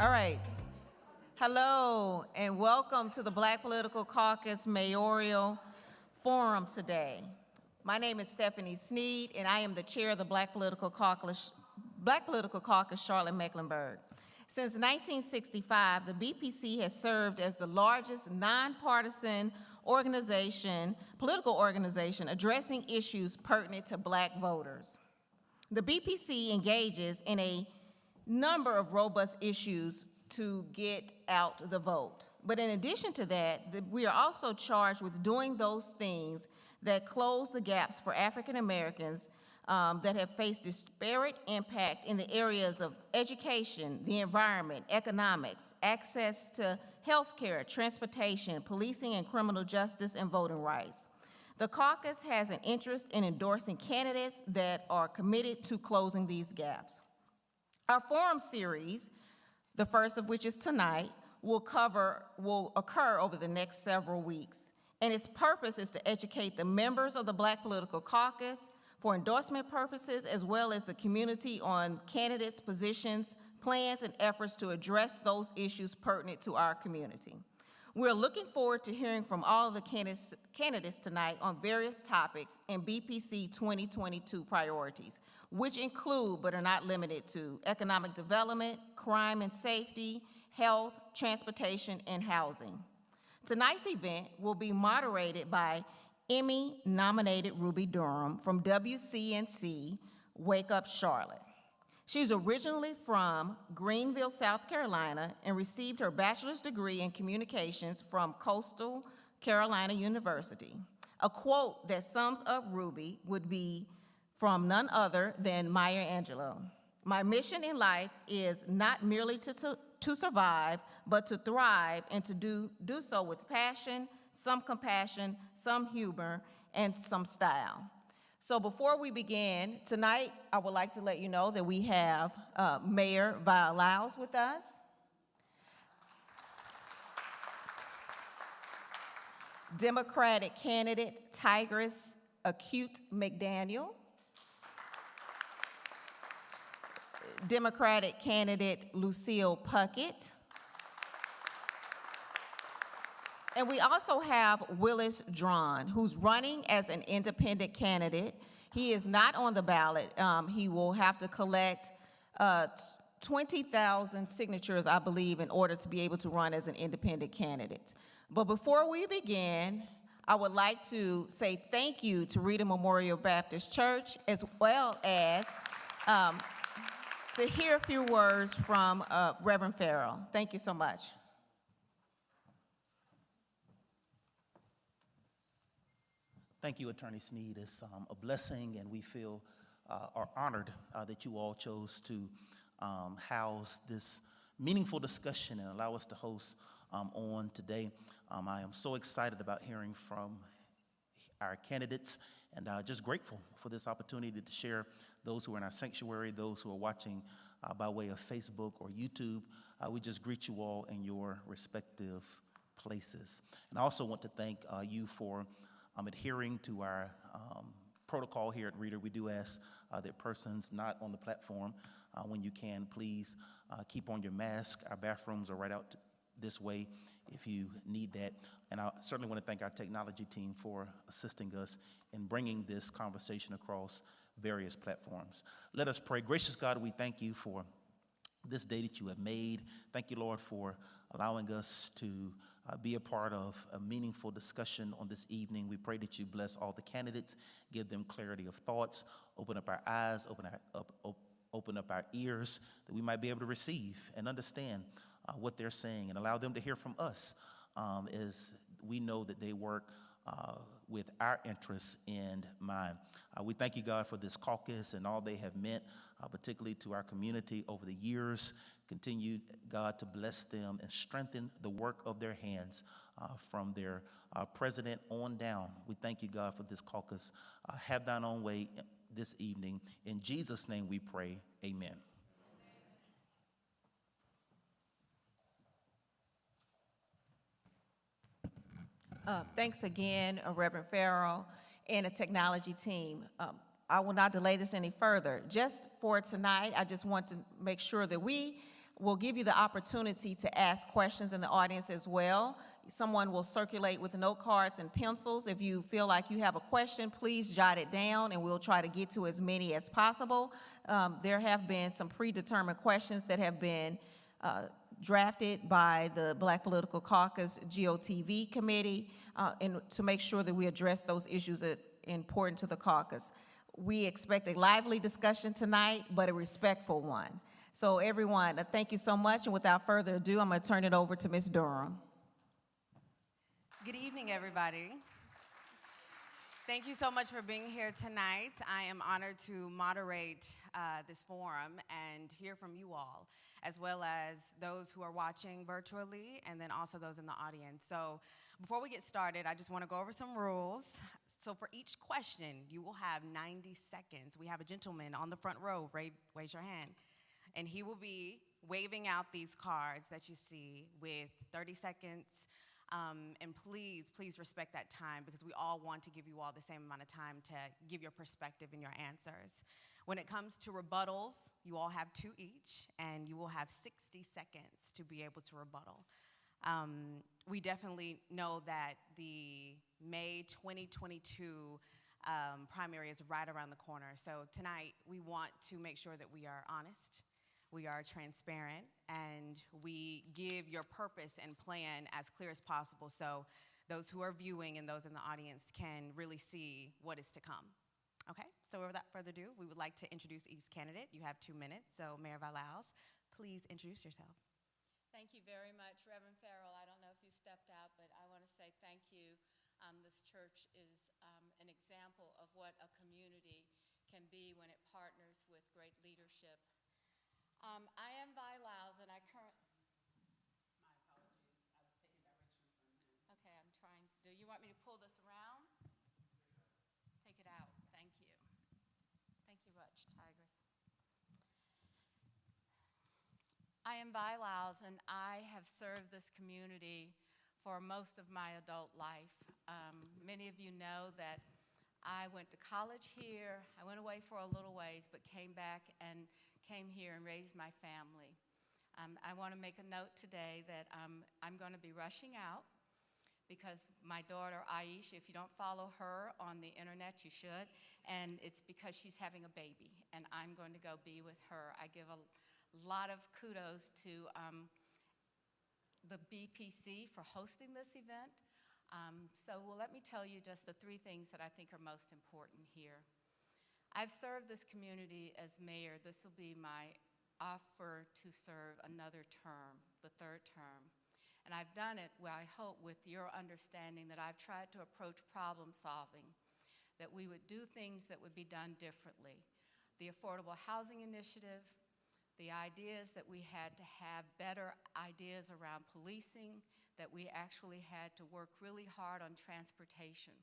All right. Hello, and welcome to the Black Political Caucus Mayoral Forum today. My name is Stephanie Sneed, and I am the chair of the Black Political Caucus Charlotte-Mecklenburg. Since 1965, the BPC has served as the largest nonpartisan political organization addressing issues pertinent to Black voters. The BPC engages in a number of robust issues to get out the vote. But in addition to that, we are also charged with doing those things that close the gaps for African Americans that have faced disparate impact in the areas of education, the environment, economics, access to healthcare, transportation, policing and criminal justice, and voting rights. The caucus has an interest in endorsing candidates that are committed to closing these gaps. Our forum series, the first of which is tonight, will occur over the next several weeks. And its purpose is to educate the members of the Black Political Caucus for endorsement purposes, as well as the community on candidates' positions, plans, and efforts to address those issues pertinent to our community. We're looking forward to hearing from all of the candidates tonight on various topics in BPC 2022 priorities, which include, but are not limited to, economic development, crime and safety, health, transportation, and housing. Tonight's event will be moderated by Emmy-nominated Ruby Durham from WCNC Wake Up Charlotte. She's originally from Greenville, South Carolina, and received her bachelor's degree in communications from Coastal Carolina University. A quote that sums up Ruby would be from none other than Maya Angelou. "My mission in life is not merely to survive, but to thrive and to do so with passion, some compassion, some humor, and some style." So before we begin, tonight I would like to let you know that we have Mayor Violaus with us. Democratic candidate Tigress Acute McDaniel. Democratic candidate Lucille Puckett. And we also have Willis Drawn, who's running as an independent candidate. He is not on the ballot. He will have to collect 20,000 signatures, I believe, in order to be able to run as an independent candidate. But before we begin, I would like to say thank you to Rita Memorial Baptist Church, as well as to hear a few words from Reverend Farrow. Thank you so much. Thank you, Attorney Sneed. It's a blessing, and we feel are honored that you all chose to house this meaningful discussion and allow us to host on today. I am so excited about hearing from our candidates, and just grateful for this opportunity to share those who are in our sanctuary, those who are watching by way of Facebook or YouTube. We just greet you all in your respective places. And I also want to thank you for adhering to our protocol here at Reader. We do ask that persons not on the platform, when you can, please keep on your mask. Our bathrooms are right out this way if you need that. And I certainly want to thank our technology team for assisting us in bringing this conversation across various platforms. Let us pray. Gracious God, we thank you for this day that you have made. Thank you, Lord, for allowing us to be a part of a meaningful discussion on this evening. We pray that you bless all the candidates, give them clarity of thoughts, open up our eyes, open up our ears, that we might be able to receive and understand what they're saying, and allow them to hear from us as we know that they work with our interests in mind. We thank you, God, for this caucus and all they have meant, particularly to our community over the years. Continue, God, to bless them and strengthen the work of their hands from their president on down. We thank you, God, for this caucus. Have thine own way this evening. In Jesus' name we pray, amen. Thanks again, Reverend Farrow and the technology team. I will not delay this any further. Just for tonight, I just want to make sure that we We'll give you the opportunity to ask questions in the audience as well. Someone will circulate with note cards and pencils. If you feel like you have a question, please jot it down, and we'll try to get to as many as possible. There have been some predetermined questions that have been drafted by the Black Political Caucus GOTV committee to make sure that we address those issues that are important to the caucus. We expect a lively discussion tonight, but a respectful one. So everyone, thank you so much, and without further ado, I'm going to turn it over to Ms. Durham. Good evening, everybody. Thank you so much for being here tonight. I am honored to moderate this forum and hear from you all, as well as those who are watching virtually, and then also those in the audience. So before we get started, I just want to go over some rules. So for each question, you will have 90 seconds. We have a gentleman on the front row. Raise your hand. And he will be waving out these cards that you see with 30 seconds. And please respect that time, because we all want to give you all the same amount of time to give your perspective and your answers. When it comes to rebuttals, you all have 2 each, and you will have 60 seconds to be able to rebuttal. We definitely know that the May 2022 primary is right around the corner. So tonight, we want to make sure that we are honest, we are transparent, and we give your purpose and plan as clear as possible, so those who are viewing and those in the audience can really see what is to come. Okay, so without further ado, we would like to introduce each candidate. You have 2 minutes, so Mayor Valaus, please introduce yourself. Thank you very much, Reverend Farrow. I don't know if you stepped out, but I want to say thank you. This church is an example of what a community can be when it partners with great leadership. I am Valaus, and I currently... My apologies. I was taking direction from him. Okay, I'm trying. Do you want me to pull this around? Take it out. Thank you. Thank you much, Tigress. I am Valaus, and I have served this community for most of my adult life. Many of you know that I went to college here. I went away for a little ways, but came back and came here and raised my family. I want to make a note today that I'm going to be rushing out because my daughter, Aisha, if you don't follow her on the internet, you should, and it's because she's having a baby, and I'm going to go be with her. I give a lot of kudos to the BPC for hosting this event. Let me tell you just the 3 things that I think are most important here. I've served this community as mayor. This will be my offer to serve another term, the 3rd term. And I've done it, I hope, with your understanding that I've tried to approach problem solving, that we would do things that would be done differently. The Affordable Housing Initiative, the ideas that we had to have better ideas around policing, that we actually had to work really hard on transportation.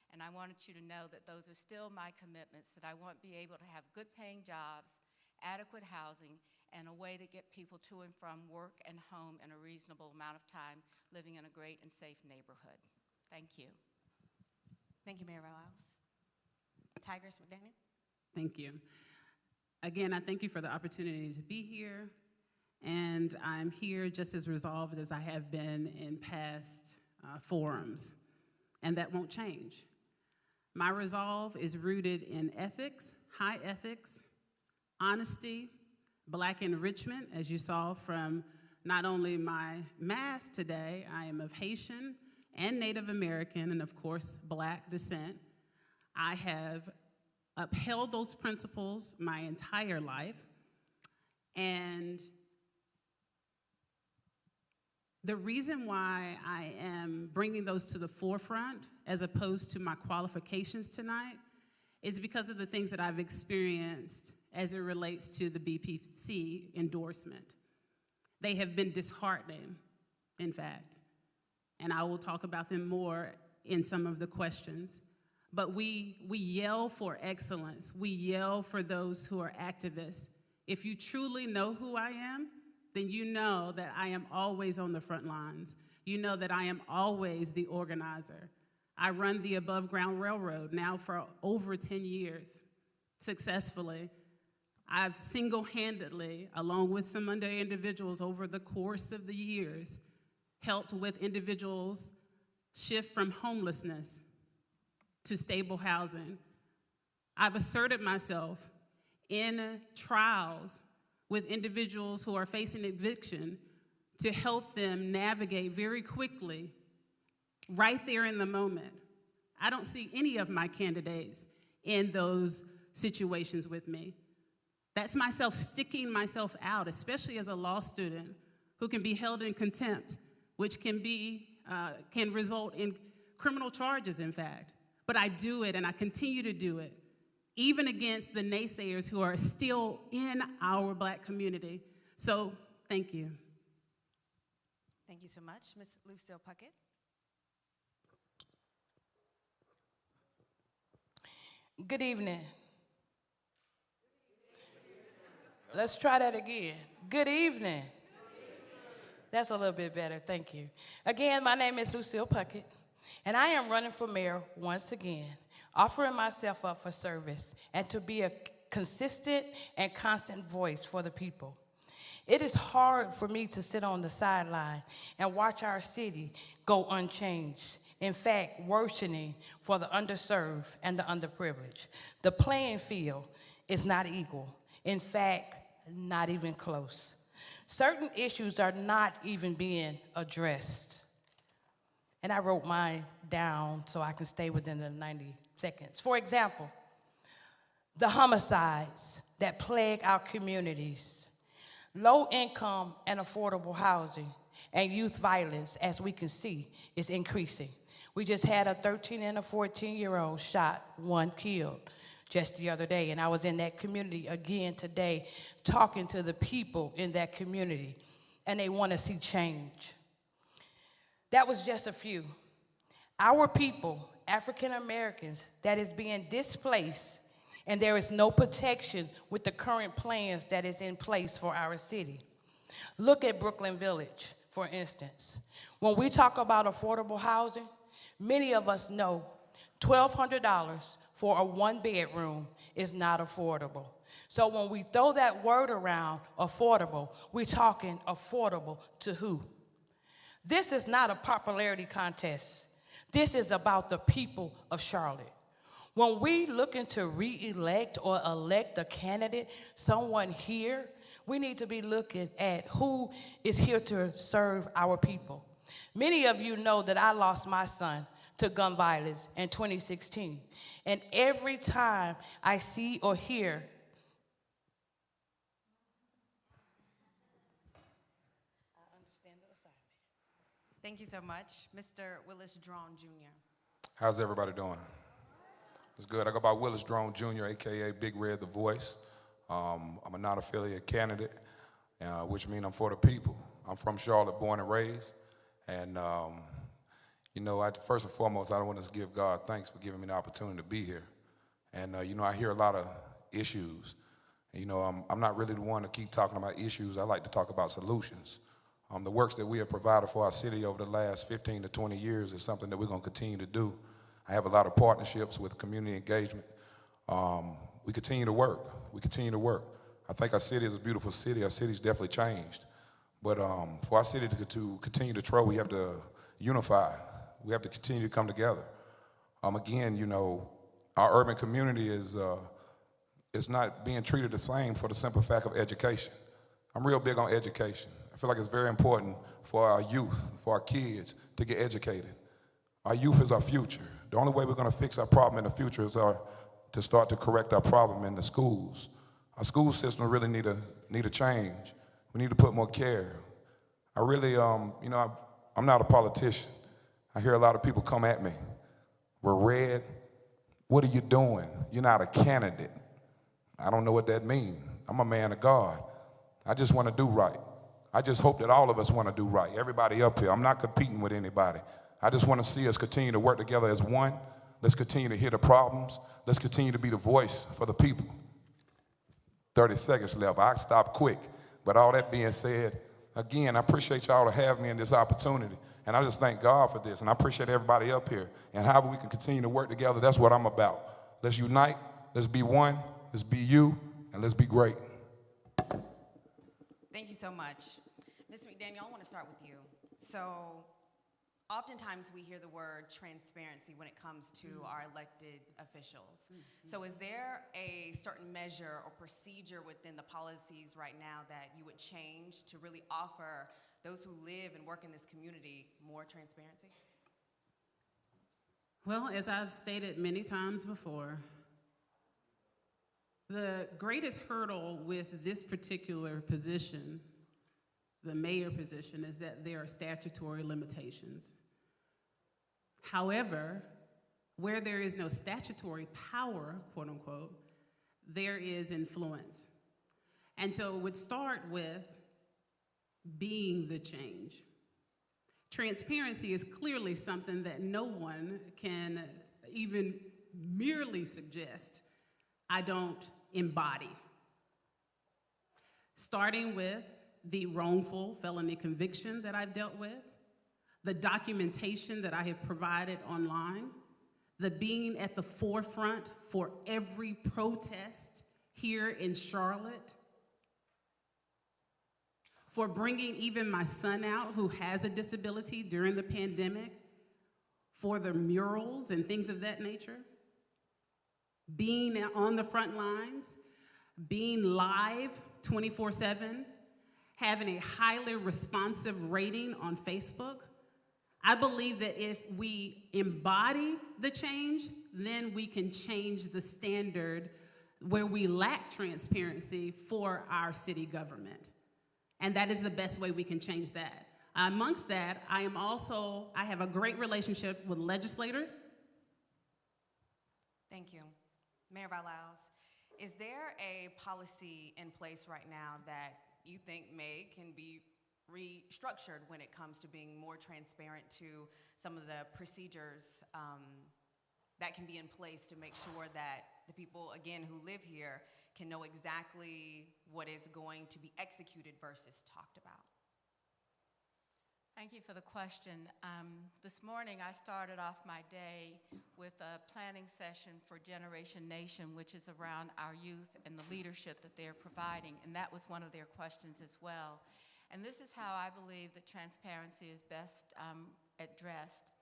And I wanted you to know that those are still my commitments, that I want to be able to have good paying jobs, adequate housing, and a way to get people to and from work and home in a reasonable amount of time, living in a great and safe neighborhood. Thank you. Thank you, Mayor Valaus. Tigress McDaniel. Thank you. Again, I thank you for the opportunity to be here, and I'm here just as resolved as I have been in past forums, and that won't change. My resolve is rooted in ethics, high ethics, honesty, Black enrichment, as you saw from not only my mask today. I am of Haitian and Native American, and of course, Black descent. I have upheld those principles my entire life, and the reason why I am bringing those to the forefront as opposed to my qualifications tonight is because of the things that I've experienced as it relates to the BPC endorsement. They have been disheartening, in fact, and I will talk about them more in some of the questions. But we yell for excellence. We yell for those who are activists. If you truly know who I am, then you know that I am always on the front lines. You know that I am always the organizer. I run the above ground railroad now for over 10 years successfully. I've single-handedly, along with some other individuals over the course of the years, helped with individuals shift from homelessness to stable housing. I've asserted myself in trials with individuals who are facing eviction to help them navigate very quickly, right there in the moment. I don't see any of my candidates in those situations with me. That's myself sticking myself out, especially as a law student who can be held in contempt, which can result in criminal charges, in fact. But I do it, and I continue to do it, even against the naysayers who are still in our Black community. So, thank you. Thank you so much. Ms. Lucille Puckett. Good evening. Let's try that again. Good evening. That's a little bit better, thank you. Again, my name is Lucille Puckett, and I am running for mayor once again, offering myself up for service and to be a consistent and constant voice for the people. It is hard for me to sit on the sideline and watch our city go unchanged. In fact, worsening for the underserved and the underprivileged. The playing field is not equal. In fact, not even close. Certain issues are not even being addressed. And I wrote mine down so I can stay within the 90 seconds. For example, the homicides that plague our communities, low income and affordable housing, and youth violence, as we can see, is increasing. We just had a 13 and a 14-year-old shot, one killed just the other day, and I was in that community again today talking to the people in that community, and they want to see change. That was just a few. Our people, African Americans, that is being displaced, and there is no protection with the current plans that is in place for our city. Look at Brooklyn Village, for instance. When we talk about affordable housing, many of us know $1,200 for a one-bedroom is not affordable. So when we throw that word around, affordable, we're talking affordable to who? This is not a popularity contest. This is about the people of Charlotte. When we looking to re-elect or elect a candidate, someone here, we need to be looking at who is here to serve our people. Many of you know that I lost my son to gun violence in 2016. And every time I see or hear, I understand the assignment. Thank you so much. Mr. Willis Drone Jr. How's everybody doing? It's good. I go by Willis Drone Jr., a.k.a. Big Red the Voice. I'm a non-affiliate candidate, which means I'm for the people. I'm from Charlotte, born and raised. And, you know, first and foremost, I want to give God thanks for giving me the opportunity to be here. And, you know, I hear a lot of issues. And, you know, I'm not really the one to keep talking about issues. I like to talk about solutions. The works that we have provided for our city over the last 15 to 20 years is something that we're going to continue to do. I have a lot of partnerships with community engagement. We continue to work. We continue to work. I think our city is a beautiful city. Our city's definitely changed. But for our city to continue to grow, we have to unify. We have to continue to come together. Again, you know, our urban community is not being treated the same for the simple fact of education. I'm real big on education. I feel like it's very important for our youth, for our kids, to get educated. Our youth is our future. The only way we're going to fix our problem in the future is to start to correct our problem in the schools. Our school system really need a change. We need to put more care. I really, you know, I'm not a politician. I hear a lot of people come at me. We're red. What are you doing? You're not a candidate. I don't know what that means. I'm a man of God. I just want to do right. I just hope that all of us want to do right. Everybody up here. I'm not competing with anybody. I just want to see us continue to work together as one. Let's continue to hear the problems. Let's continue to be the voice for the people. 30 seconds left. I stop quick. But all that being said, again, I appreciate y'all to have me in this opportunity. And I just thank God for this. And I appreciate everybody up here. And however we can continue to work together, that's what I'm about. Let's unite. Let's be one. Let's be you. and let's be great. Thank you so much. Ms. McDaniel, I want to start with you. So oftentimes we hear the word transparency when it comes to our elected officials. So is there a certain measure or procedure within the policies right now that you would change to really offer those who live and work in this community more transparency? Well, as I've stated many times before, the greatest hurdle with this particular position, the mayor position, is that there are statutory limitations. However, where there is no statutory power, quote unquote, there is influence. And so it would start with being the change. Transparency is clearly something that no one can even merely suggest I don't embody. Starting with the wrongful felony conviction that I've dealt with, the documentation that I have provided online, the being at the forefront for every protest here in Charlotte, for bringing even my son out who has a disability during the pandemic, for the murals and things of that nature, being on the front lines, being live 24/7, having a highly responsive rating on Facebook. I believe that if we embody the change, then we can change the standard where we lack transparency for our city government. And that is the best way we can change that. Amongst that, I have a great relationship with legislators. Thank you. Mayor Vilaus, is there a policy in place right now that you think can be restructured when it comes to being more transparent to some of the procedures that can be in place to make sure that the people, again, who live here can know exactly what is going to be executed versus talked about? Thank you for the question. This morning I started off my day with a planning session for Generation Nation, which is around our youth and the leadership that they're providing, and that was one of their questions as well. And this is how I believe that transparency is best addressed.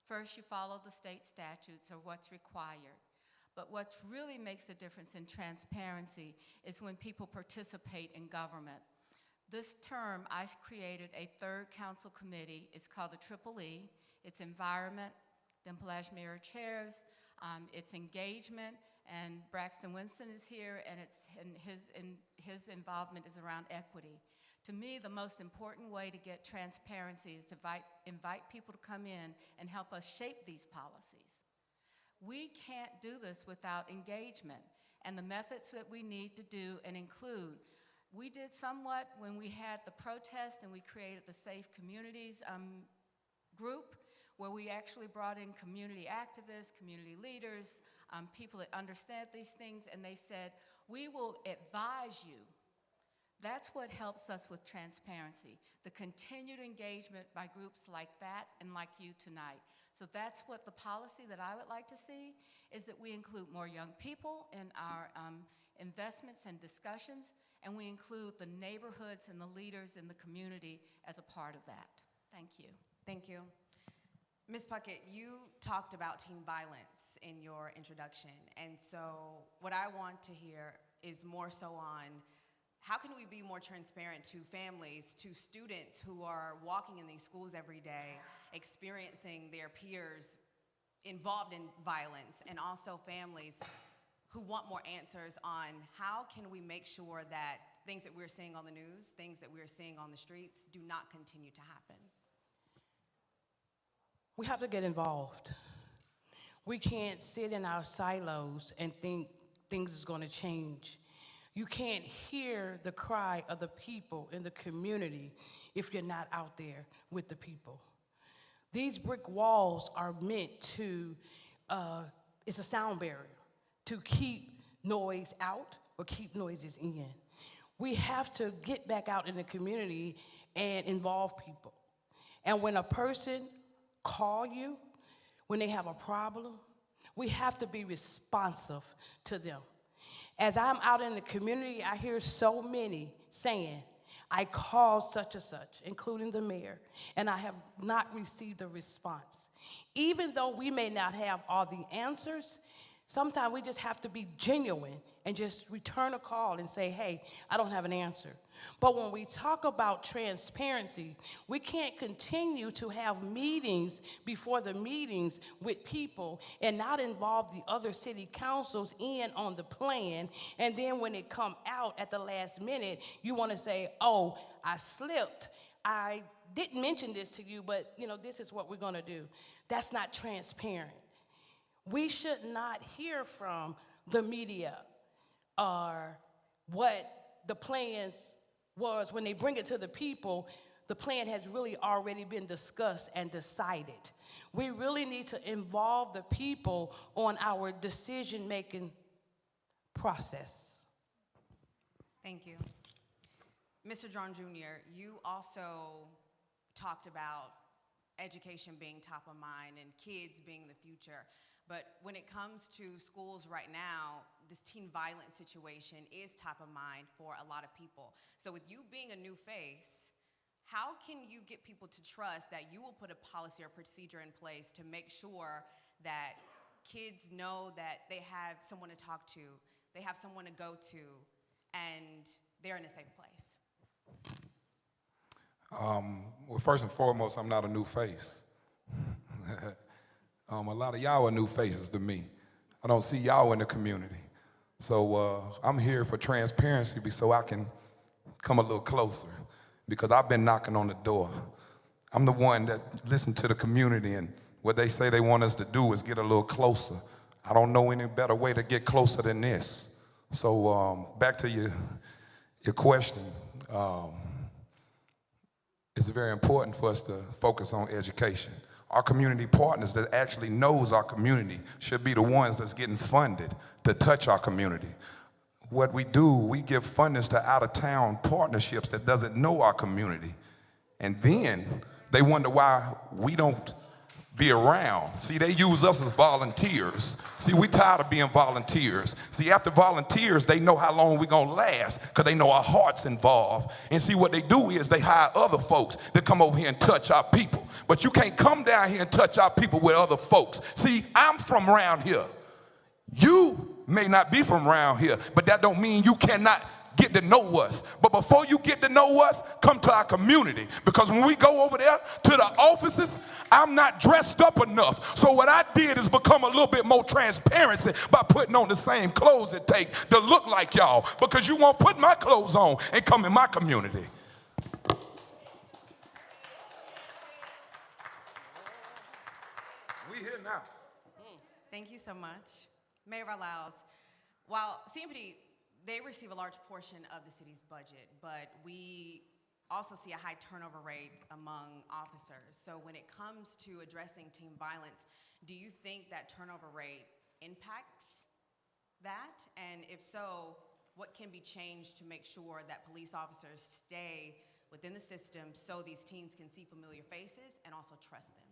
First, you follow the state statutes or what's required. But what really makes a difference in transparency is when people participate in government. This term, I created a third council committee. It's called the Triple E. It's environment, Dimple Ashmira chairs, it's engagement, and Braxton Winston is here, and his involvement is around equity. To me, the most important way to get transparency is to invite people to come in and help us shape these policies. We can't do this without engagement and the methods that we need to do and include. We did somewhat when we had the protest and we created the Safe Communities group, where we actually brought in community activists, community leaders, people that understand these things, and they said, we will advise you. That's what helps us with transparency, the continued engagement by groups like that and like you tonight. So that's what the policy that I would like to see, is that we include more young people in our investments and discussions, and we include the neighborhoods and the leaders in the community as a part of that. Thank you. Thank you. Ms. Puckett, you talked about teen violence in your introduction, and so what I want to hear is more so on how can we be more transparent to families, to students who are walking in these schools every day, experiencing their peers involved in violence, and also families who want more answers on how can we make sure that things that we're seeing on the news, things that we're seeing on the streets do not continue to happen? We have to get involved. We can't sit in our silos and think things is going to change. You can't hear the cry of the people in the community if you're not out there with the people. These brick walls are meant to, it's a sound barrier to keep noise out or keep noises in. We have to get back out in the community and involve people. And when a person call you, when they have a problem, we have to be responsive to them. As I'm out in the community, I hear so many saying, I called such and such, including the mayor, and I have not received a response. Even though we may not have all the answers, sometimes we just have to be genuine and just return a call and say, hey, I don't have an answer. But when we talk about transparency, we can't continue to have meetings before the meetings with people and not involve the other city councils in on the plan. And then when it come out at the last minute, you want to say, oh, I slipped. I didn't mention this to you, but this is what we're going to do. That's not transparent. We should not hear from the media or what the plans was when they bring it to the people. The plan has really already been discussed and decided. We really need to involve the people on our decision-making process. Thank you. Mr. John Jr., you also talked about education being top of mind and kids being the future. But when it comes to schools right now, this teen violence situation is top of mind for a lot of people. So with you being a new face, how can you get people to trust that you will put a policy or procedure in place to make sure that kids know that they have someone to talk to, they have someone to go to, and they're in a safe place? Well, first and foremost, I'm not a new face. A lot of y'all are new faces to me. I don't see y'all in the community. So I'm here for transparency so I can come a little closer, because I've been knocking on the door. I'm the one that listens to the community, and what they say they want us to do is get a little closer. I don't know any better way to get closer than this. So back to your question. It's very important for us to focus on education. Our community partners that actually knows our community should be the ones that's getting funded to touch our community. What we do, we give fundings to out-of-town partnerships that doesn't know our community. And then they wonder why we don't be around. See, they use us as volunteers. See, we tired of being volunteers. See, after volunteers, they know how long we're gonna last because they know our heart's involved. And see, what they do is they hire other folks to come over here and touch our people. But you can't come down here and touch our people with other folks. See, I'm from around here. You may not be from around here, but that don't mean you cannot get to know us. But before you get to know us, come to our community. Because when we go over there to the offices, I'm not dressed up enough. So what I did is become a little bit more transparency by putting on the same clothes it takes to look like y'all. Because you won't put my clothes on and come in my community. We here now. Thank you so much. Mayoral, while CMPD, they receive a large portion of the city's budget, but we also see a high turnover rate among officers. So when it comes to addressing teen violence, do you think that turnover rate impacts that? And if so, what can be changed to make sure that police officers stay within the system so these teens can see familiar faces and also trust them?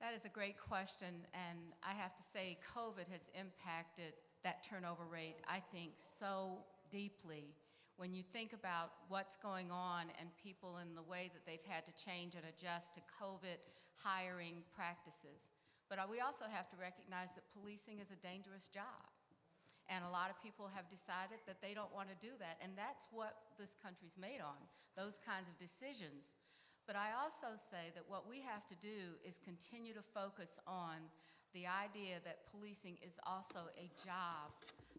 That is a great question, and I have to say COVID has impacted that turnover rate, I think, so deeply. When you think about what's going on and people in the way that they've had to change and adjust to COVID hiring practices. But we also have to recognize that policing is a dangerous job. And a lot of people have decided that they don't want to do that. And that's what this country's made on, those kinds of decisions. But I also say that what we have to do is continue to focus on the idea that policing is also a job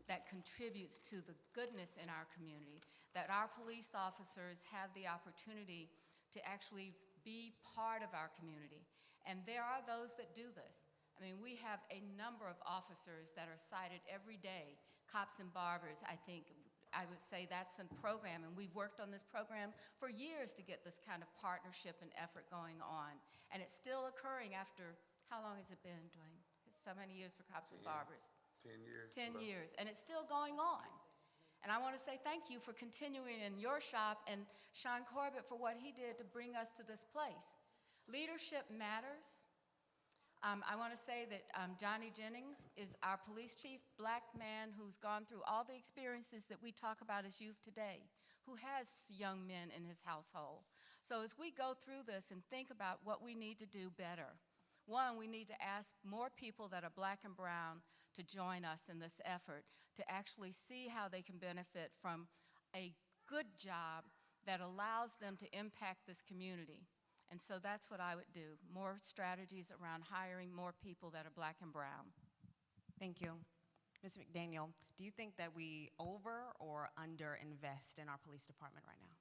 that contributes to the goodness in our community, that our police officers have the opportunity to actually be part of our community. And there are those that do this. I mean, we have a number of officers that are cited every day, cops and barbers. I would say that's a program, and we've worked on this program for years to get this kind of partnership and effort going on. And it's still occurring after, how long has it been, Dwayne? It's so many years for cops and barbers. 10 years. 10 years, and it's still going on. And I want to say thank you for continuing in your shop and Sean Corbett for what he did to bring us to this place. Leadership matters. I want to say that Johnny Jennings is our police chief, black man who's gone through all the experiences that we talk about as youth today, who has young men in his household. So as we go through this and think about what we need to do better, one, we need to ask more people that are black and brown to join us in this effort to actually see how they can benefit from a good job that allows them to impact this community. And so that's what I would do, more strategies around hiring more people that are black and brown. Thank you. Ms. McDaniel, do you think that we over or under invest in our police department right now?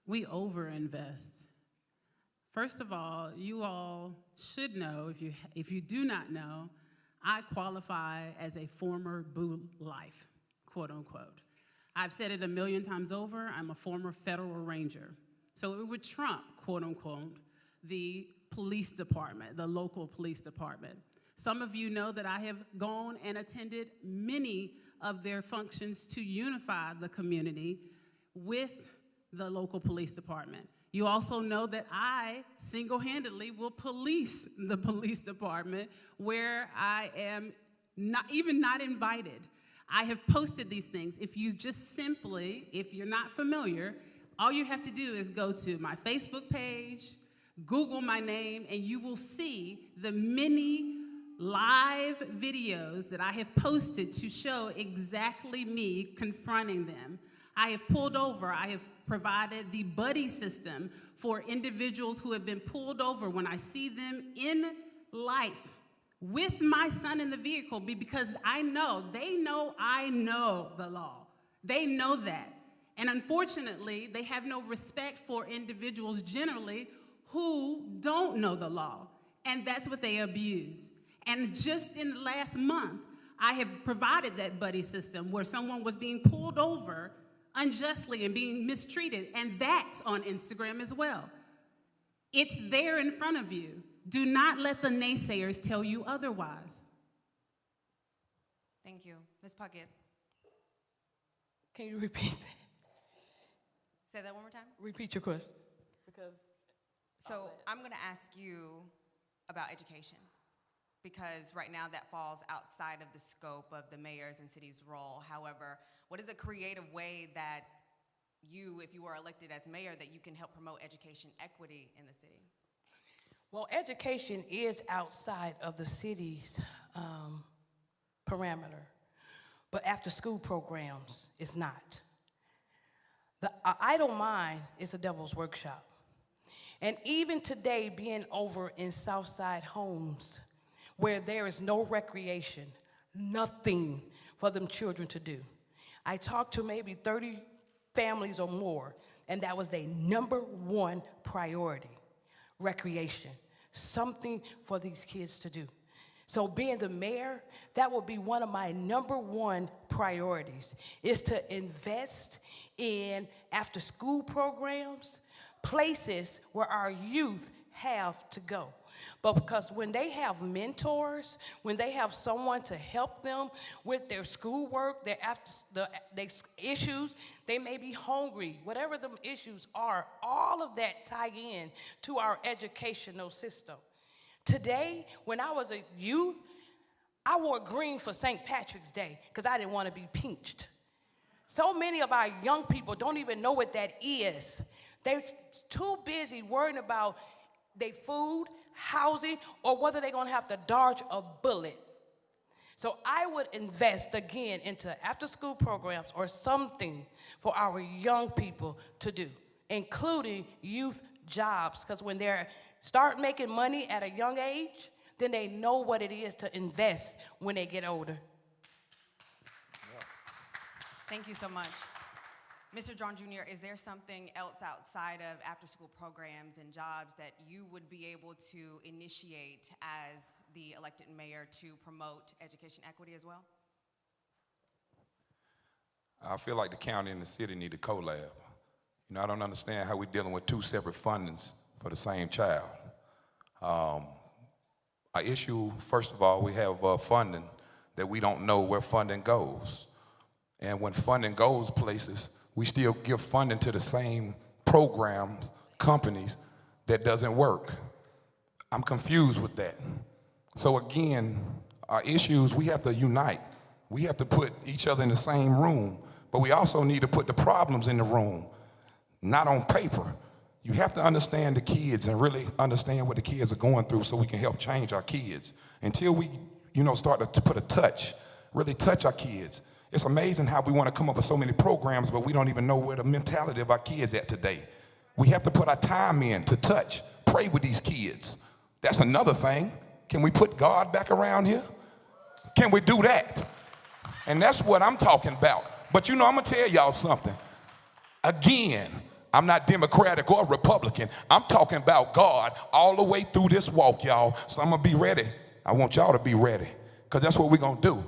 We overinvest. First of all, you all should know, if you do not know, I qualify as a former Boo Life, quote unquote. I've said it a million times over, I'm a former federal ranger. So it would trump, quote unquote, the police department, the local police department. Some of you know that I have gone and attended many of their functions to unify the community with the local police department. You also know that I single-handedly will police the police department where I am not invited. I have posted these things. If you're not familiar, all you have to do is go to my Facebook page, Google my name, and you will see the many live videos that I have posted to show exactly me confronting them. I have pulled over, I have provided the buddy system for individuals who have been pulled over when I see them in life with my son in the vehicle, because I know I know the law. They know that. And unfortunately, they have no respect for individuals generally who don't know the law. And that's what they abuse. And just in the last month, I have provided that buddy system where someone was being pulled over unjustly and being mistreated. And that's on Instagram as well. It's there in front of you. Do not let the naysayers tell you otherwise. Thank you. Ms. Puckett, Can you repeat that? say that one more time. Repeat your question. Because So I'm going to ask you about education, because right now that falls outside of the scope of the mayor's and city's role. However, what is a creative way that you, if you were elected as mayor, that you can help promote education equity in the city? well, education is outside of the city's parameter, but after-school programs is not. The idle mind is a devil's workshop. And even today, being over in Southside homes, where there is no recreation, nothing for them children to do. I talked to maybe 30 families or more, and that was their number one priority, recreation, something for these kids to do. So being the mayor, that will be one of my number one priorities, is to invest in after-school programs, places where our youth have to go. But because when they have mentors, when they have someone to help them with their schoolwork, their issues, they may be hungry, whatever the issues are, all of that tie in to our educational system. Today, when I was a youth, I wore green for St. Patrick's Day because I didn't want to be pinched. So many of our young people don't even know what that is. They're too busy worrying about their food, housing, or whether they're going to have to dodge a bullet. So I would invest again into after-school programs or something for our young people to do, including youth jobs, because when they start making money at a young age, then they know what it is to invest when they get older. Thank you so much. Mr. John Jr., is there something else outside of after-school programs and jobs that you would be able to initiate as the elected mayor to promote education equity as well? I feel like the county and the city need to collab. You know, I don't understand how we're dealing with two separate fundings for the same child. Our issue, first of all, we have funding that we don't know where funding goes. And when funding goes places, we still give funding to the same programs, companies that doesn't work. I'm confused with that. So again, our issues, we have to unite. We have to put each other in the same room, but we also need to put the problems in the room, not on paper. You have to understand the kids and really understand what the kids are going through so we can help change our kids. Until we, start to put a touch, really touch our kids. It's amazing how we want to come up with so many programs, but we don't even know where the mentality of our kids at today. We have to put our time in to touch, pray with these kids. That's another thing. Can we put God back around here? Can we do that? And that's what I'm talking about. But I'm going to tell y'all something. Again, I'm not Democratic or Republican. I'm talking about God all the way through this walk, y'all. So I'm going to be ready. I want y'all to be ready, because that's what we're going to do.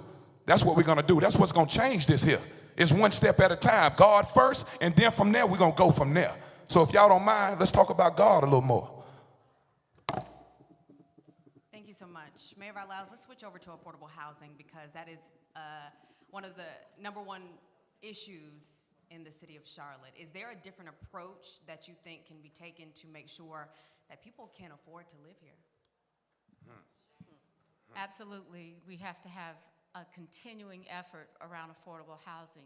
That's what we're going to do. That's what's going to change this here. It's one step at a time. God first, and then from there, we're going to go from there. So if y'all don't mind, let's talk about God a little more. Thank you so much. Mayor Vilaus, let's switch over to affordable housing, because that is one of the #1 issues in the city of Charlotte. Is there a different approach that you think can be taken to make sure that people can afford to live here? Absolutely. We have to have a continuing effort around affordable housing.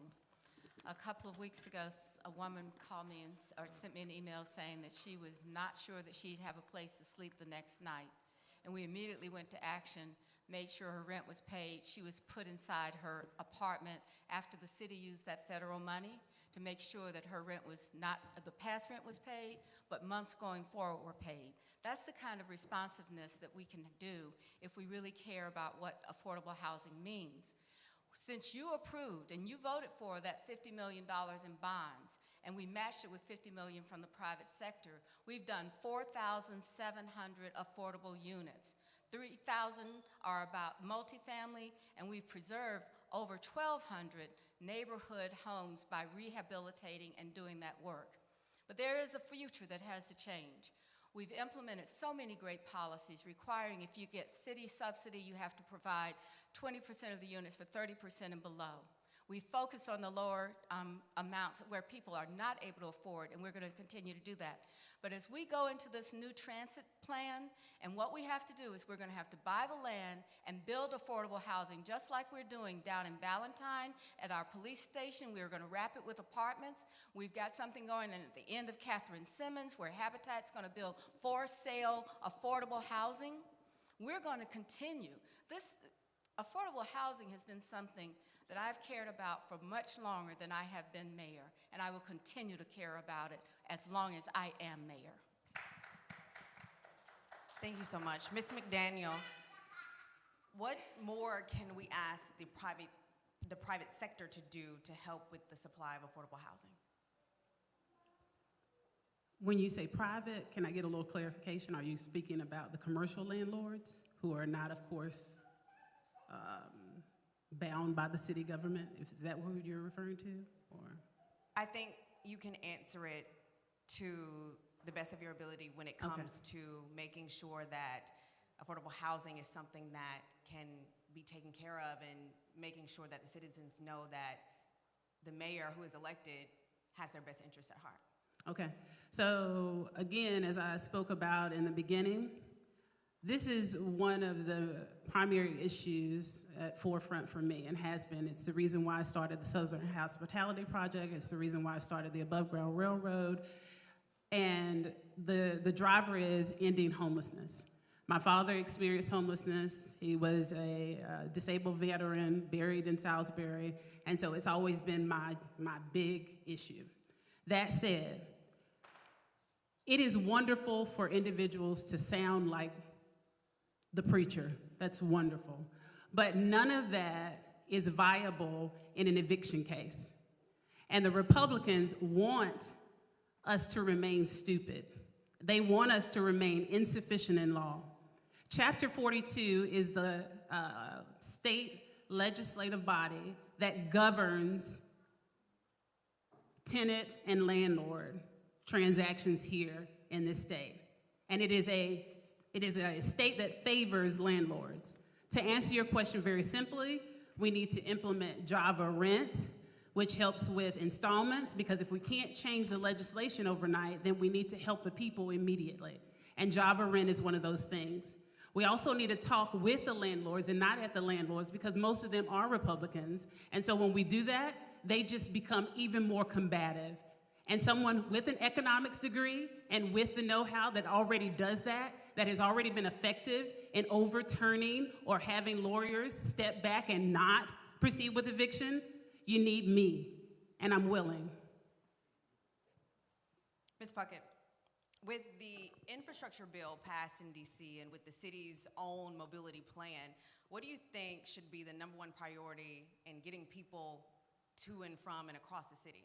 A couple of weeks ago, a woman called me or sent me an email saying that she was not sure that she'd have a place to sleep the next night. And we immediately went to action, made sure her rent was paid. She was put inside her apartment after the city used that federal money to make sure that her rent was not, the past rent was paid, but months going forward were paid. That's the kind of responsiveness that we can do if we really care about what affordable housing means. Since you approved and you voted for that $50 million in bonds, and we matched it with $50 million from the private sector, we've done 4,700 affordable units. 3,000 are about multifamily, and we've preserved over 1,200 neighborhood homes by rehabilitating and doing that work. But there is a future that has to change. We've implemented so many great policies requiring, if you get city subsidy, you have to provide 20% of the units for 30% and below. We focus on the lower amounts where people are not able to afford, and we're going to continue to do that. But as we go into this new transit plan, and what we have to do is we're going to have to buy the land and build affordable housing, just like we're doing down in Ballantyne at our police station. We're going to wrap it with apartments. We've got something going on at the end of Catherine Simmons, where Habitat's going to build for sale affordable housing. We're going to continue. This affordable housing has been something that I've cared about for much longer than I have been mayor, and I will continue to care about it as long as I am mayor. Thank you so much. Ms. McDaniel, what more can we ask the private sector to do to help with the supply of affordable housing? When you say private, can I get a little clarification? Are you speaking about the commercial landlords who are not, of course, bound by the city government? Is that what you're referring to? Or? I think you can answer it to the best of your ability when it comes to making sure that affordable housing is something that can be taken care of, and making sure that the citizens know that the mayor who is elected has their best interests at heart. Okay, so again, as I spoke about in the beginning, this is one of the primary issues at forefront for me, and has been. It's the reason why I started the Southern Hospitality Project. It's the reason why I started the Above Ground Railroad. And the driver is ending homelessness. My father experienced homelessness. He was a disabled veteran buried in Salisbury, and so it's always been my big issue. That said, it is wonderful for individuals to sound like the preacher. That's wonderful. But none of that is viable in an eviction case. And the Republicans want us to remain stupid. They want us to remain insufficient in law. Chapter 42 is the state legislative body that governs tenant and landlord transactions here in this state. And it is a state that favors landlords. To answer your question very simply, we need to implement Java Rent, which helps with installments, because if we can't change the legislation overnight, then we need to help the people immediately. And Java rent is one of those things. We also need to talk with the landlords and not at the landlords, because most of them are Republicans. And so when we do that, they just become even more combative. And someone with an economics degree and with the know-how that already does that has already been effective in overturning or having lawyers step back and not proceed with eviction, you need me, and I'm willing. Ms. Puckett, with the infrastructure bill passed in DC and with the city's own mobility plan, what do you think should be the #1 priority in getting people to and from and across the city?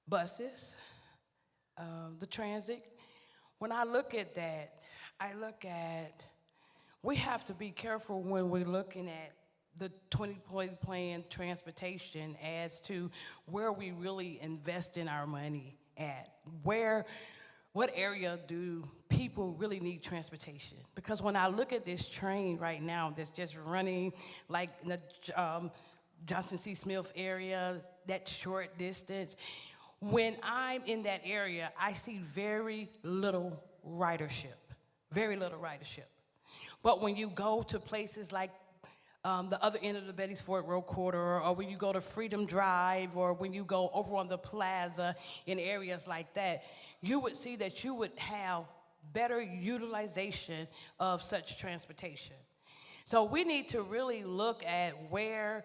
Buses, the transit. When I look at that, we have to be careful when we're looking at the 20-point plan transportation as to where we really invest in our money at. What area do people really need transportation? Because when I look at this train right now that's just running like in the Johnson C. Smith area, that short distance, when I'm in that area, I see very little ridership, very little ridership. But when you go to places like the other end of the Betty's Ford Road corridor, or when you go to Freedom Drive, or when you go over on the plaza in areas like that, you would see that you would have better utilization of such transportation. So we need to really look at where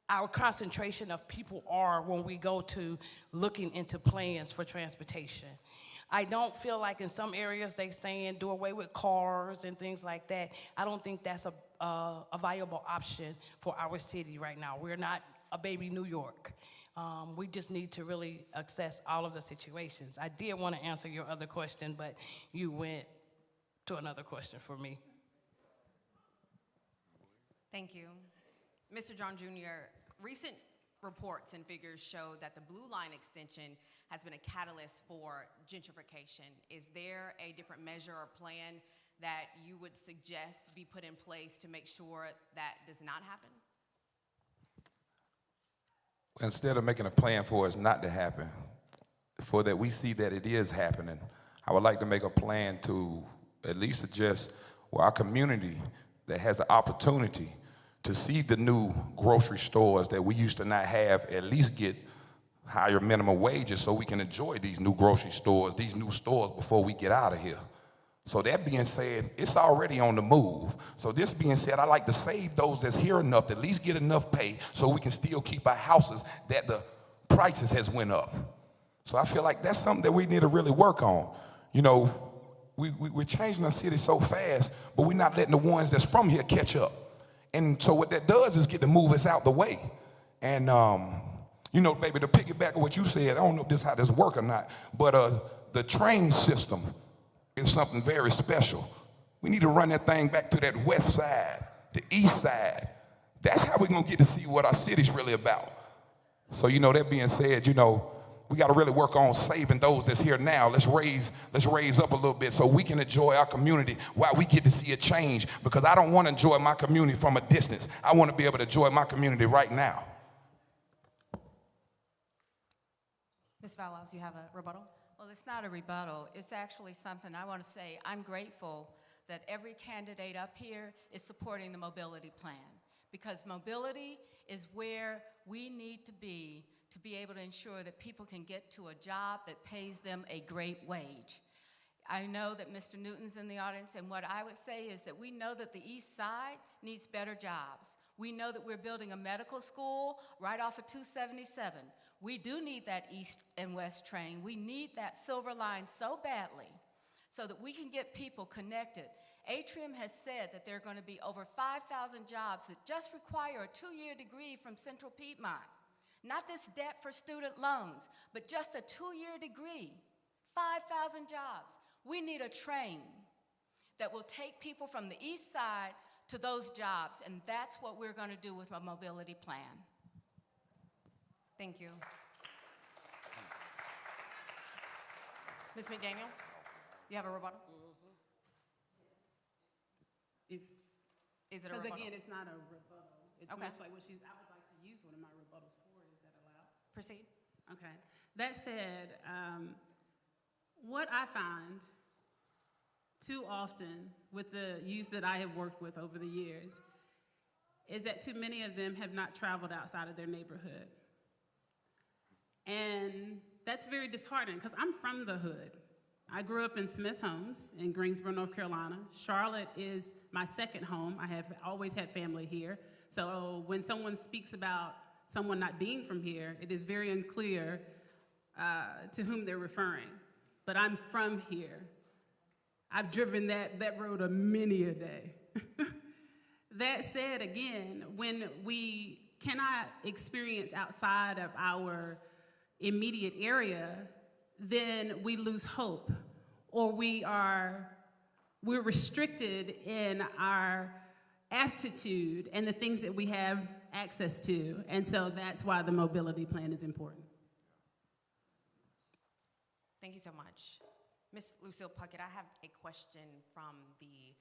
our concentration of people are when we go to looking into plans for transportation. I don't feel like in some areas they saying do away with cars and things like that. I don't think that's a viable option for our city right now. We're not a baby New York. We just need to really assess all of the situations. I did want to answer your other question, but you went to another question for me. Thank you. Mr. John Jr., recent reports and figures show that the Blue Line extension has been a catalyst for gentrification. Is there a different measure or plan that you would suggest be put in place to make sure that does not happen? Instead of making a plan for it not to happen, for that we see that it is happening, I would like to make a plan to at least suggest our community that has the opportunity to see the new grocery stores that we used to not have at least get higher minimum wages so we can enjoy these new grocery stores, these new stores before we get out of here. So that being said, it's already on the move. So this being said, I like to save those that's here enough to at least get enough pay so we can still keep our houses that the prices has went up. So I feel like that's something that we need to really work on. You know, we're changing the city so fast, but we're not letting the ones that's from here catch up. And so what that does is get the movers out the way. And, you know, baby, to piggyback on what you said, I don't know if this how this work or not, but the train system is something very special. We need to run that thing back to that west side, the east side. That's how we're going to get to see what our city's really about. So, you know, that being said, you know, we got to really work on saving those that's here now. Let's raise up a little bit so we can enjoy our community while we get to see a change, because I don't want to enjoy my community from a distance. I want to be able to enjoy my community right now. Ms. Vallas, you have a rebuttal? Well, it's not a rebuttal. It's actually something I want to say. I'm grateful that every candidate up here is supporting the mobility plan, because mobility is where we need to be able to ensure that people can get to a job that pays them a great wage. I know that Mr. Newton's in the audience, and what I would say is that we know that the East Side needs better jobs. We know that we're building a medical school right off of 277. We do need that East and West train. We need that Silver Line so badly so that we can get people connected. Atrium has said that there are going to be over 5,000 jobs that just require a 2-year degree from Central Piedmont. Not this debt for student loans, but just a 2-year degree, 5,000 jobs. We need a train that will take people from the East Side to those jobs, and that's what we're going to do with a mobility plan. Thank you. Ms. McDaniel, you have a rebuttal? Is it a Because rebuttal? again, it's not a rebuttal. It's Okay. much like what I would like to use one of my rebuttals for. Is that allowed? Proceed. Okay. That said, what I find too often with the youth that I have worked with over the years is that too many of them have not traveled outside of their neighborhood. And that's very disheartening because I'm from the hood. I grew up in Smith Homes in Greensboro, North Carolina. Charlotte is my second home. I have always had family here. So when someone speaks about someone not being from here, it is very unclear to whom they're referring. But I'm from here. I've driven that road a many a day. That said, again, when we cannot experience outside of our immediate area, then we lose hope, or we're restricted in our aptitude and the things that we have access to. And so that's why the mobility plan is important. Thank you so much. Ms. Lucille Puckett, I have a question from the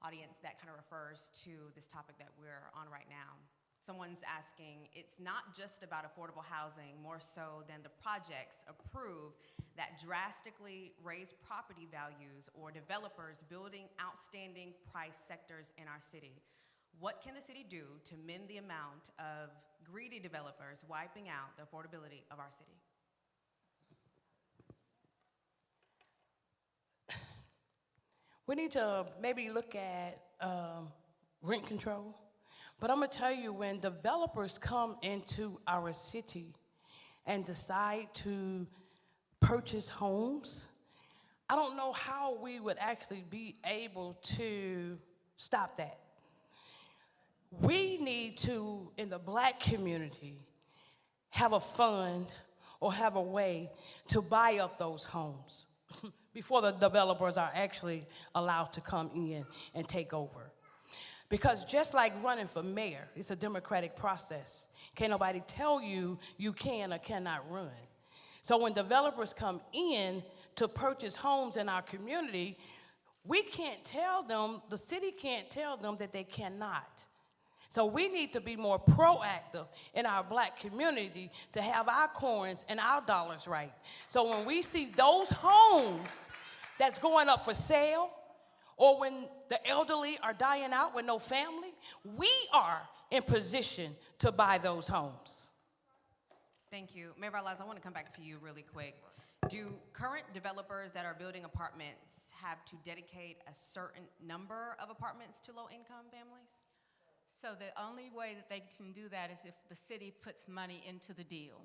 audience that kind of refers to this topic that we're on right now. Someone's asking, it's not just about affordable housing, more so than the projects approved that drastically raise property values or developers building outstanding price sectors in our city. What can the city do to mend the amount of greedy developers wiping out the affordability of our city? We need to maybe look at rent control. But I'm gonna tell you, when developers come into our city and decide to purchase homes, I don't know how we would actually be able to stop that. We need to, in the Black community, have a fund or have a way to buy up those homes before the developers are actually allowed to come in and take over. Because just like running for mayor, it's a democratic process. Can't nobody tell you you can or cannot run. So when developers come in to purchase homes in our community, we can't tell them, the city can't tell them that they cannot. So we need to be more proactive in our Black community to have our coins and our dollars right. So when we see those homes that's going up for sale, or when the elderly are dying out with no family, we are in position to buy those homes. Thank you. Mayor Barlas, I want to come back to you really quick. Do current developers that are building apartments have to dedicate a certain number of apartments to low-income families? So the only way that they can do that is if the city puts money into the deal.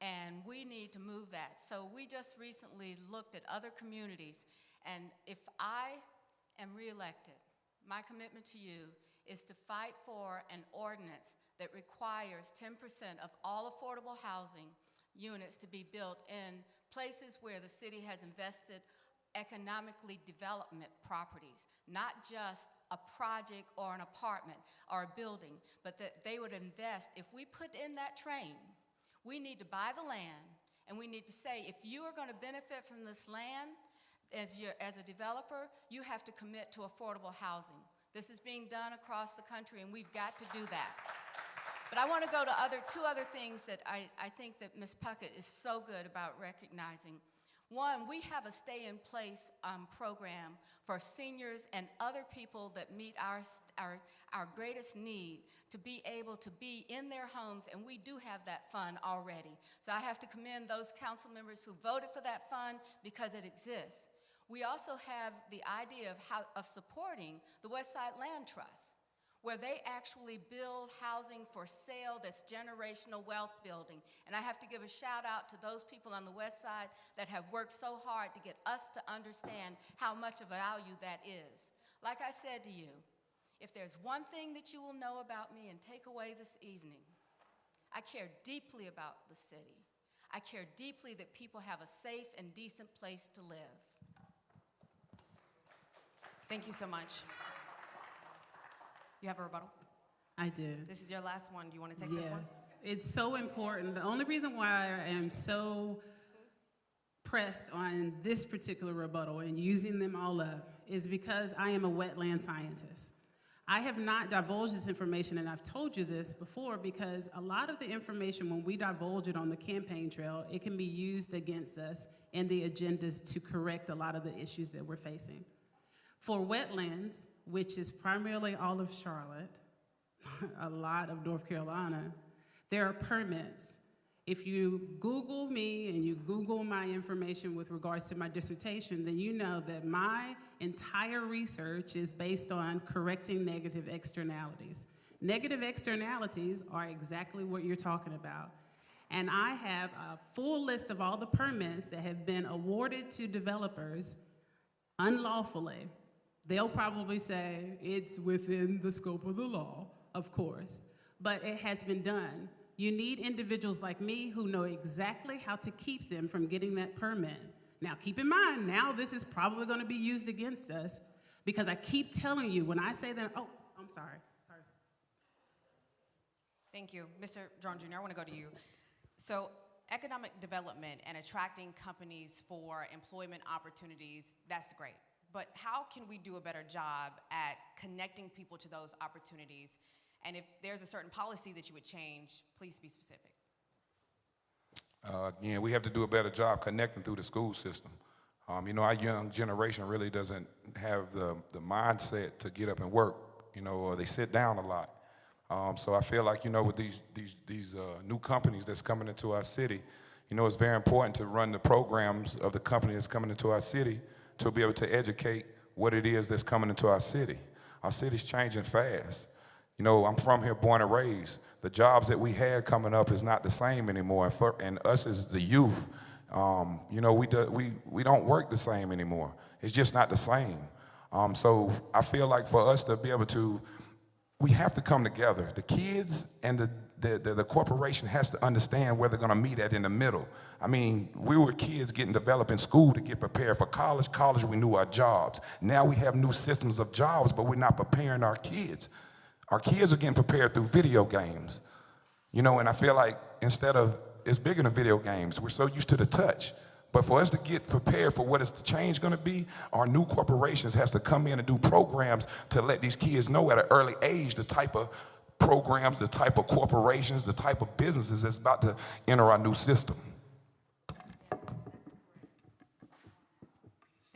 And we need to move that. So we just recently looked at other communities, and if I am reelected, my commitment to you is to fight for an ordinance that requires 10% of all affordable housing units to be built in places where the city has invested economically development properties, not just a project or an apartment or a building, but that they would invest. If we put in that train, we need to buy the land, and we need to say, if you are going to benefit from this land as a developer, you have to commit to affordable housing. This is being done across the country, and we've got to do that. But I want to go to two other things that I think that Ms. Puckett is so good about recognizing. One, we have a stay-in-place program for seniors and other people that meet our greatest need to be able to be in their homes, and we do have that fund already. So I have to commend those council members who voted for that fund because it exists. We also have the idea of supporting the West Side Land Trust, where they actually build housing for sale that's generational wealth building. And I have to give a shout out to those people on the West Side that have worked so hard to get us to understand how much of a value that is. Like I said to you, if there's one thing that you will know about me and take away this evening, I care deeply about the city. I care deeply that people have a safe and decent place to live. Thank you so much. You have a rebuttal? I do. This is your last one. Do you want to take Yes. this one? It's so important. The only reason why I am so pressed on this particular rebuttal and using them all up is because I am a wetland scientist. I have not divulged this information, and I've told you this before, because a lot of the information, when we divulge it on the campaign trail, it can be used against us in the agendas to correct a lot of the issues that we're facing. For wetlands, which is primarily all of Charlotte, a lot of North Carolina, there are permits. If you Google me and you Google my information with regards to my dissertation, then you know that my entire research is based on correcting negative externalities. Negative externalities are exactly what you're talking about. And I have a full list of all the permits that have been awarded to developers unlawfully. They'll probably say it's within the scope of the law, of course, but it has been done. You need individuals like me who know exactly how to keep them from getting that permit. Now, keep in mind, now this is probably going to be used against us, because I keep telling you, when I say that, oh, I'm sorry. Thank you. Mr. Jerome Jr., I want to go to you. So economic development and attracting companies for employment opportunities, that's great. But how can we do a better job at connecting people to those opportunities? And if there's a certain policy that you would change, please be specific. Again, we have to do a better job connecting through the school system. Our young generation really doesn't have the mindset to get up and work, or they sit down a lot. So I feel like, with these new companies that's coming into our city, it's very important to run the programs of the company that's coming into our city to be able to educate what it is that's coming into our city. Our city's changing fast. I'm from here, born and raised. The jobs that we had coming up is not the same anymore. And us as the youth, we don't work the same anymore. It's just not the same. So I feel like for us to be able to, we have to come together. The kids and the corporation has to understand where they're going to meet at in the middle. I mean, we were kids getting developed in school to get prepared for college. College, we knew our jobs. Now we have new systems of jobs, but we're not preparing our kids. Our kids are getting prepared through video games, and I feel like instead of, it's bigger than video games. We're so used to the touch. But for us to get prepared for what is the change going to be, our new corporations has to come in and do programs to let these kids know at an early age the type of programs, the type of corporations, the type of businesses that's about to enter our new system.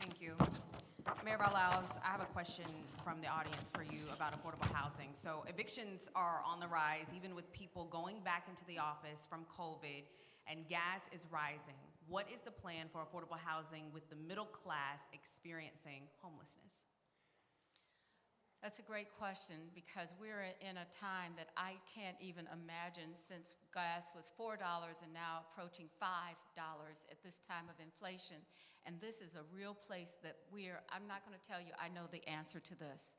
Thank you. Mayor Barlows, I have a question from the audience for you about affordable housing. So evictions are on the rise, even with people going back into the office from COVID, and gas is rising. What is the plan for affordable housing with the middle class experiencing homelessness? That's a great question, because we're in a time that I can't even imagine, since gas was $4 and now approaching $5 at this time of inflation. And this is a real place that I'm not going to tell you I know the answer to this.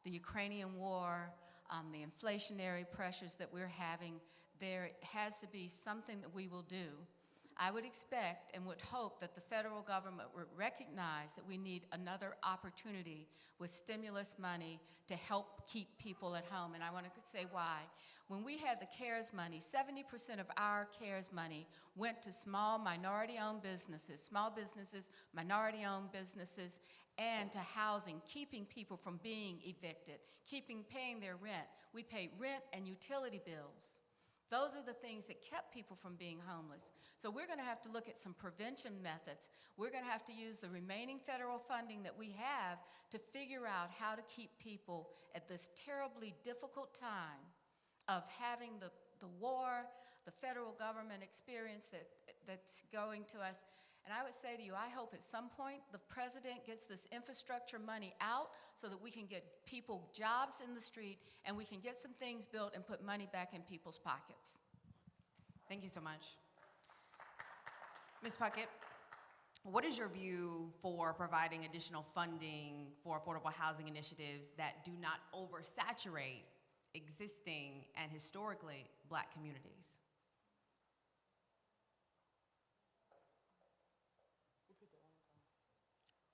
The Ukrainian war, the inflationary pressures that we're having, there has to be something that we will do. I would expect and would hope that the federal government would recognize that we need another opportunity with stimulus money to help keep people at home. And I want to say why. When we had the CARES money, 70% of our CARES money went to small minority-owned businesses, minority-owned businesses, and to housing, keeping people from being evicted, paying their rent. We paid rent and utility bills. Those are the things that kept people from being homeless. So we're going to have to look at some prevention methods. We're going to have to use the remaining federal funding that we have to figure out how to keep people at this terribly difficult time of having the war, the federal government experience that's going to us. And I would say to you, I hope at some point the president gets this infrastructure money out so that we can get people jobs in the street and we can get some things built and put money back in people's pockets. Thank you so much. Ms. Puckett, what is your view for providing additional funding for affordable housing initiatives that do not oversaturate existing and historically Black communities?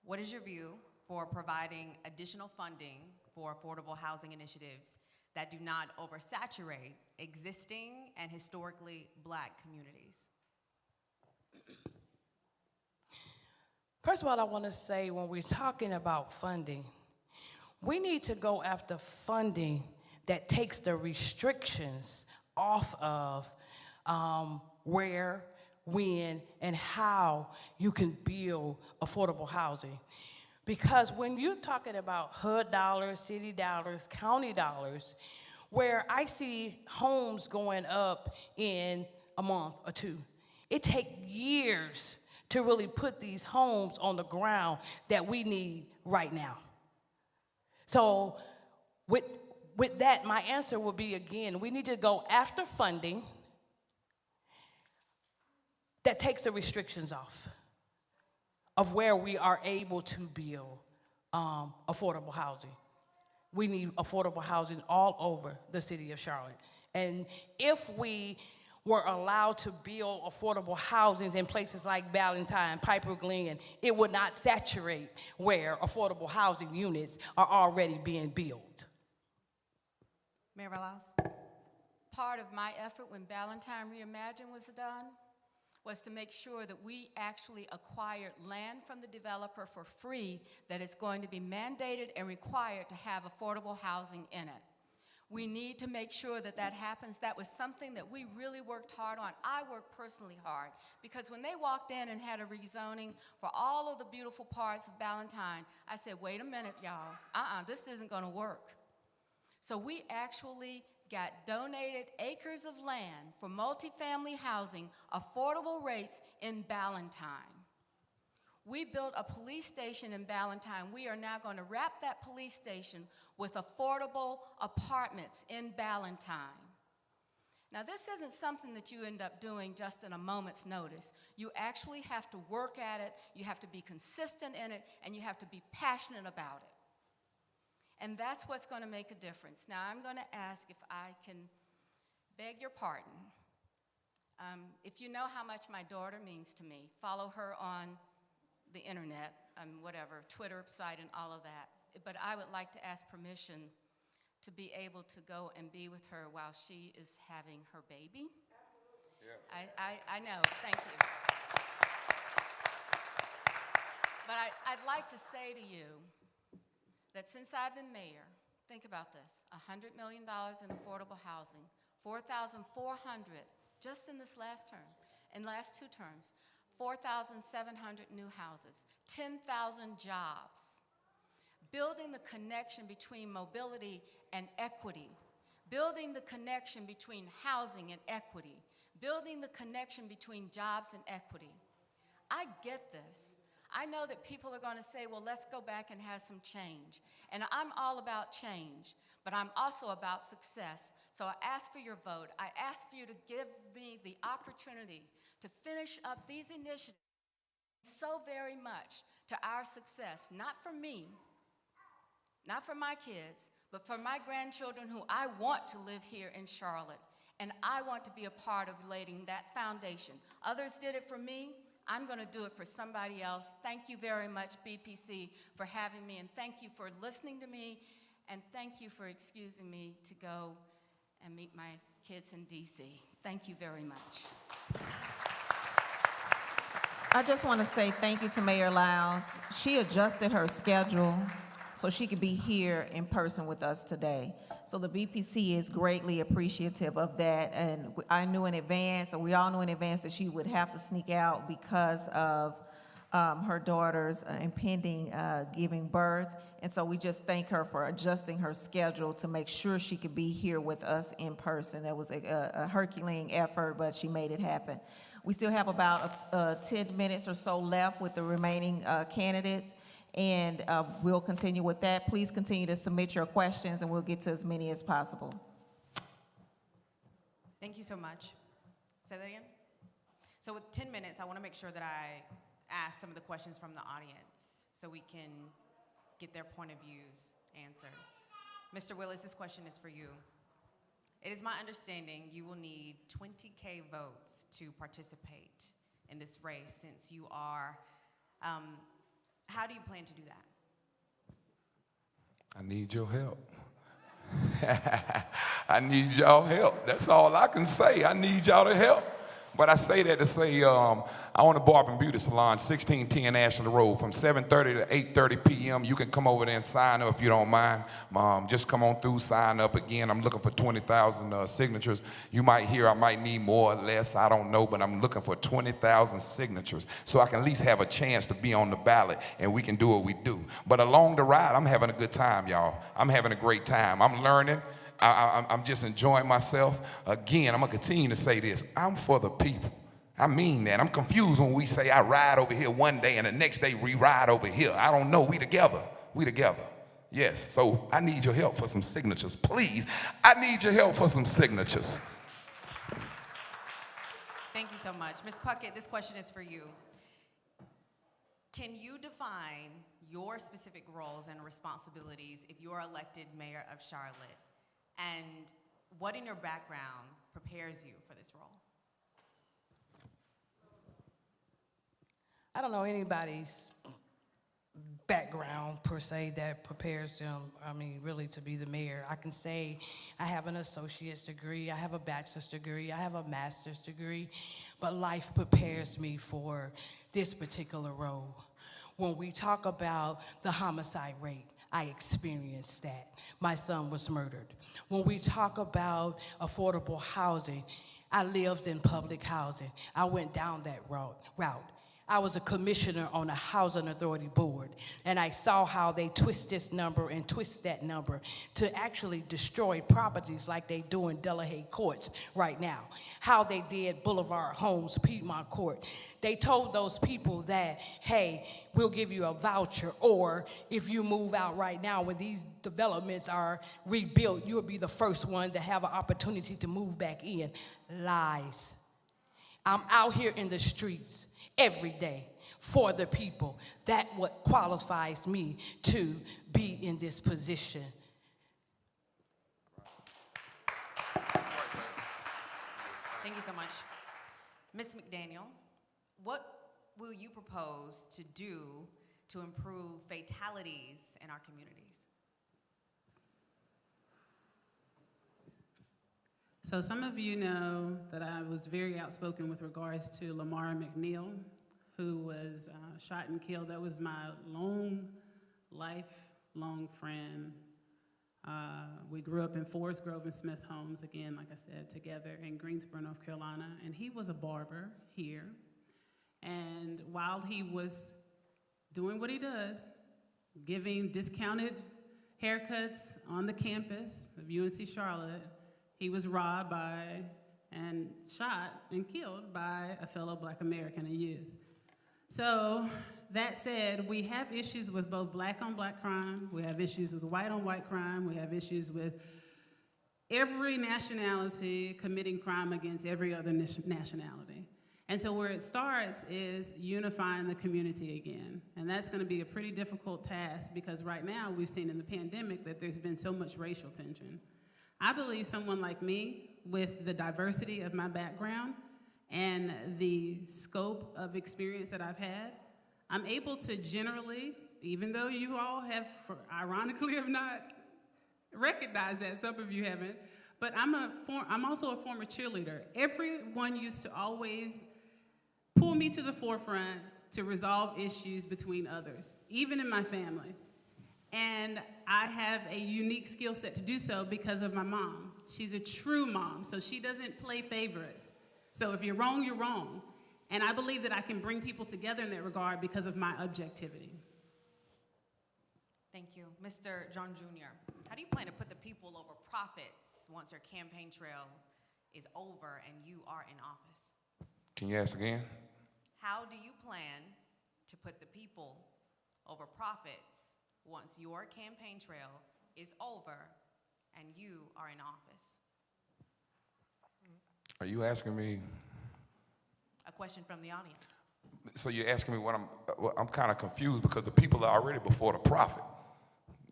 What is your view for providing additional funding for affordable housing initiatives that do not oversaturate existing and historically Black communities? First of all, I want to say when we're talking about funding, we need to go after funding that takes the restrictions off of where, when, and how you can build affordable housing. Because when you're talking about HUD dollars, city dollars, county dollars, where I see homes going up in a month or two, it takes years to really put these homes on the ground that we need right now. So with that, my answer will be, again, we need to go after funding that takes the restrictions off of where we are able to build affordable housing. We need affordable housing all over the city of Charlotte. And if we were allowed to build affordable housings in places like Ballantyne, Piper Glen, it would not saturate where affordable housing units are already being built. Mayor Lyles? Part of my effort when Ballantyne Reimagine was done was to make sure that we actually acquired land from the developer for free that is going to be mandated and required to have affordable housing in it. We need to make sure that that happens. That was something that we really worked hard on. I worked personally hard because when they walked in and had a rezoning for all of the beautiful parts of Ballantyne, I said, wait a minute, y'all, this isn't gonna work. So we actually got donated acres of land for multifamily housing, affordable rates in Ballantyne. We built a police station in Ballantyne. We are now going to wrap that police station with affordable apartments in Ballantyne. Now, this isn't something that you end up doing just in a moment's notice. You actually have to work at it, you have to be consistent in it, and you have to be passionate about it. And that's what's going to make a difference. Now, I'm going to ask if I can beg your pardon. If you know how much my daughter means to me, follow her on the internet, whatever, Twitter site and all of that. But I would like to ask permission to be able to go and be with her while she is having her baby. Yeah. I know, thank you. But I'd like to say to you that since I've been mayor, think about this, $100 million in affordable housing, 4,400 just in this last term, in last 2 terms, 4,700 new houses, 10,000 jobs, building the connection between mobility and equity, building the connection between housing and equity, building the connection between jobs and equity. I get this. I know that people are going to say, well, let's go back and have some change. And I'm all about change, but I'm also about success. So I ask for your vote. I ask for you to give me the opportunity to finish up these initiatives so very much to our success, not for me, not for my kids, but for my grandchildren who I want to live here in Charlotte. And I want to be a part of laying that foundation. Others did it for me. I'm going to do it for somebody else. Thank you very much, BPC, for having me, and thank you for listening to me, and thank you for excusing me to go and meet my kids in DC. Thank you very much. I just want to say thank you to Mayor Lyles. She adjusted her schedule so she could be here in person with us today. So the BPC is greatly appreciative of that, and I knew in advance, or we all knew in advance, that she would have to sneak out because of her daughter's impending giving birth, and so we just thank her for adjusting her schedule to make sure she could be here with us in person. That was a Herculean effort, but she made it happen. We still have about 10 minutes or so left with the remaining candidates, and we'll continue with that. Please continue to submit your questions, and we'll get to as many as possible. Thank you so much. Say that again? So with 10 minutes, I want to make sure that I ask some of the questions from the audience so we can get their point of views answered. Mr. Willis, this question is for you. It is my understanding you will need 20K votes to participate in this race since you are, how do you plan to do that? I need your help. I need y'all help. That's all I can say. I need y'all to help. But I say that to say I own a barber and beauty salon, 1610 Ashland Road, from 7:30 to 8:30 p.m. You can come over there and sign up if you don't mind. Just come on through, sign up. Again, I'm looking for 20,000 signatures. You might hear I might need more or less, I don't know, but I'm looking for 20,000 signatures so I can at least have a chance to be on the ballot and we can do what we do. But along the ride, I'm having a good time, y'all. I'm having a great time. I'm learning. I'm just enjoying myself. Again, I'm going to continue to say this. I'm for the people. I mean that. I'm confused when we say I ride over here one day and the next day we ride over here. I don't know. We together. We together. Yes. So I need your help for some signatures. Please. I need your help for some signatures. Thank you so much. Ms. Puckett, this question is for you. Can you define your specific roles and responsibilities if you're elected mayor of Charlotte? And what in your background prepares you for this role? I don't know anybody's background per se that prepares them, really to be the mayor. I can say I have an associate's degree, I have a bachelor's degree, I have a master's degree, but life prepares me for this particular role. When we talk about the homicide rate, I experienced that. My son was murdered. When we talk about affordable housing, I lived in public housing. I went down that route. I was a commissioner on a housing authority board, and I saw how they twist this number and twist that number to actually destroy properties like they do in Delahaye courts right now. How they did Boulevard Homes, Piedmont Court. They told those people that, hey, we'll give you a voucher, or if you move out right now, when these developments are rebuilt, you'll be the first one to have an opportunity to move back in. Lies. I'm out here in the streets every day for the people. That's what qualifies me to be in this position. Thank you so much. Ms. McDaniel, what will you propose to do to improve fatalities in our communities? So some of you know that I was very outspoken with regards to Lamar McNeil, who was shot and killed. That was my lifelong friend. We grew up in Forest Grove and Smith Homes, again, like I said, together in Greensboro, North Carolina. And he was a barber here. And while he was doing what he does, giving discounted haircuts on the campus of UNC Charlotte, he was robbed by and shot and killed by a fellow Black American, a youth. So that said, we have issues with both Black on Black crime, we have issues with white on white crime, we have issues with every nationality committing crime against every other nationality. And so where it starts is unifying the community again. And that's gonna be a pretty difficult task because right now we've seen in the pandemic that there's been so much racial tension. I believe someone like me, with the diversity of my background and the scope of experience that I've had, I'm able to generally, even though you all have, ironically, have not recognized that, some of you haven't, but I'm also a former cheerleader. Everyone used to always pull me to the forefront to resolve issues between others, even in my family. And I have a unique skill set to do so because of my mom. She's a true mom, so she doesn't play favorites. So if you're wrong, you're wrong. And I believe that I can bring people together in that regard because of my objectivity. Thank you. Mr. John Jr., how do you plan to put the people over profits once your campaign trail is over and you are in office? Can you ask again? How do you plan to put the people over profits once your campaign trail is over and you are in office? Are you asking me? A question from the audience. So you're asking me what I'm kind of confused because the people are already before the prophet.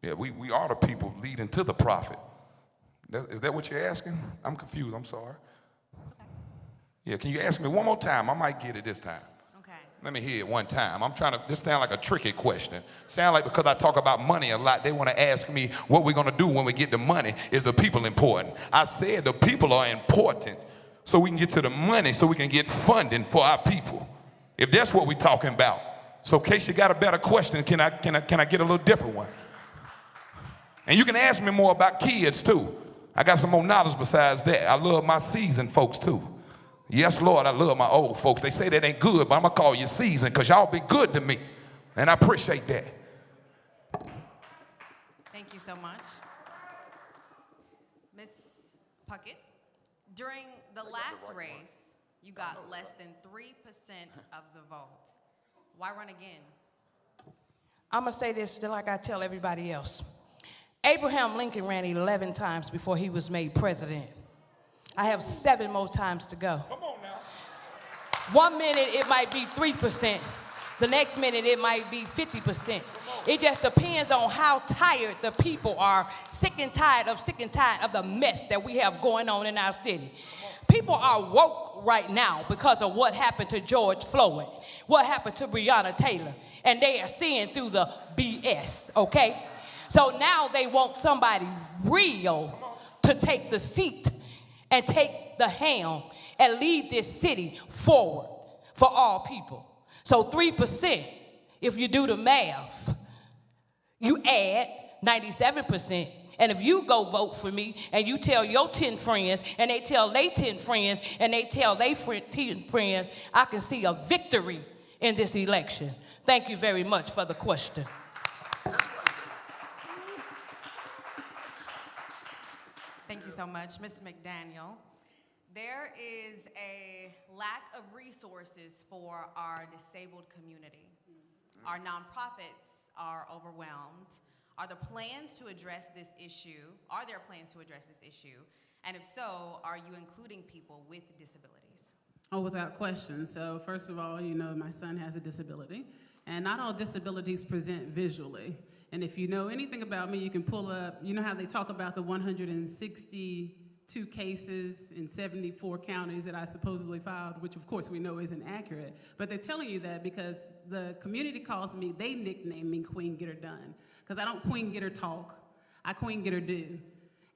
Yeah, we are the people leading to the prophet. Is that what you're asking? I'm confused, I'm sorry. It's okay. Yeah, can you ask me one more time? I might get it this time. Okay. Let me hear it one time. I'm trying to, this sound like a tricky question. Sound like because I talk about money a lot, they want to ask me what we're going to do when we get the money. Is the people important? I said the people are important so we can get to the money, so we can get funding for our people. If that's what we're talking about. So in case you got a better question, can I get a little different one? And you can ask me more about kids too. I got some more knowledge besides that. I love my seasoned folks too. Yes, Lord, I love my old folks. They say that ain't good, but I'm gonna call you seasoned because y'all been good to me. And I appreciate that. Thank you so much. Ms. Puckett, during the last race, you got less than 3% of the vote. Why run again? I'm going to say this just like I tell everybody else. Abraham Lincoln ran 11 times before he was made president. I have 7 more times to go. Come on now. 1 minute it might be 3%. The next minute it might be 50%. It just depends on how tired the people are, sick and tired of the mess that we have going on in our city. People are woke right now because of what happened to George Floyd, what happened to Breonna Taylor, and they are seeing through the BS, okay? So now they want somebody real to take the seat and take the helm and lead this city forward for all people. So 3%, if you do the math, you add 97%. And if you go vote for me and you tell your 10 friends and they tell their 10 friends and they tell their 10 friends, I can see a victory in this election. Thank you very much for the question. Thank you so much. Ms. McDaniel, there is a lack of resources for our disabled community. Our nonprofits are overwhelmed. Are there plans to address this issue? Are there plans to address this issue? And if so, are you including people with disabilities? Oh, without question. So first of all, you know, my son has a disability, and not all disabilities present visually. And if you know anything about me, you can pull up, you know how they talk about the 162 cases in 74 counties that I supposedly filed, which of course we know isn't accurate, but they're telling you that because the community calls me, they nickname me Queen Get Her Done. Because I don't Queen Get Her Talk, I Queen Get Her Do.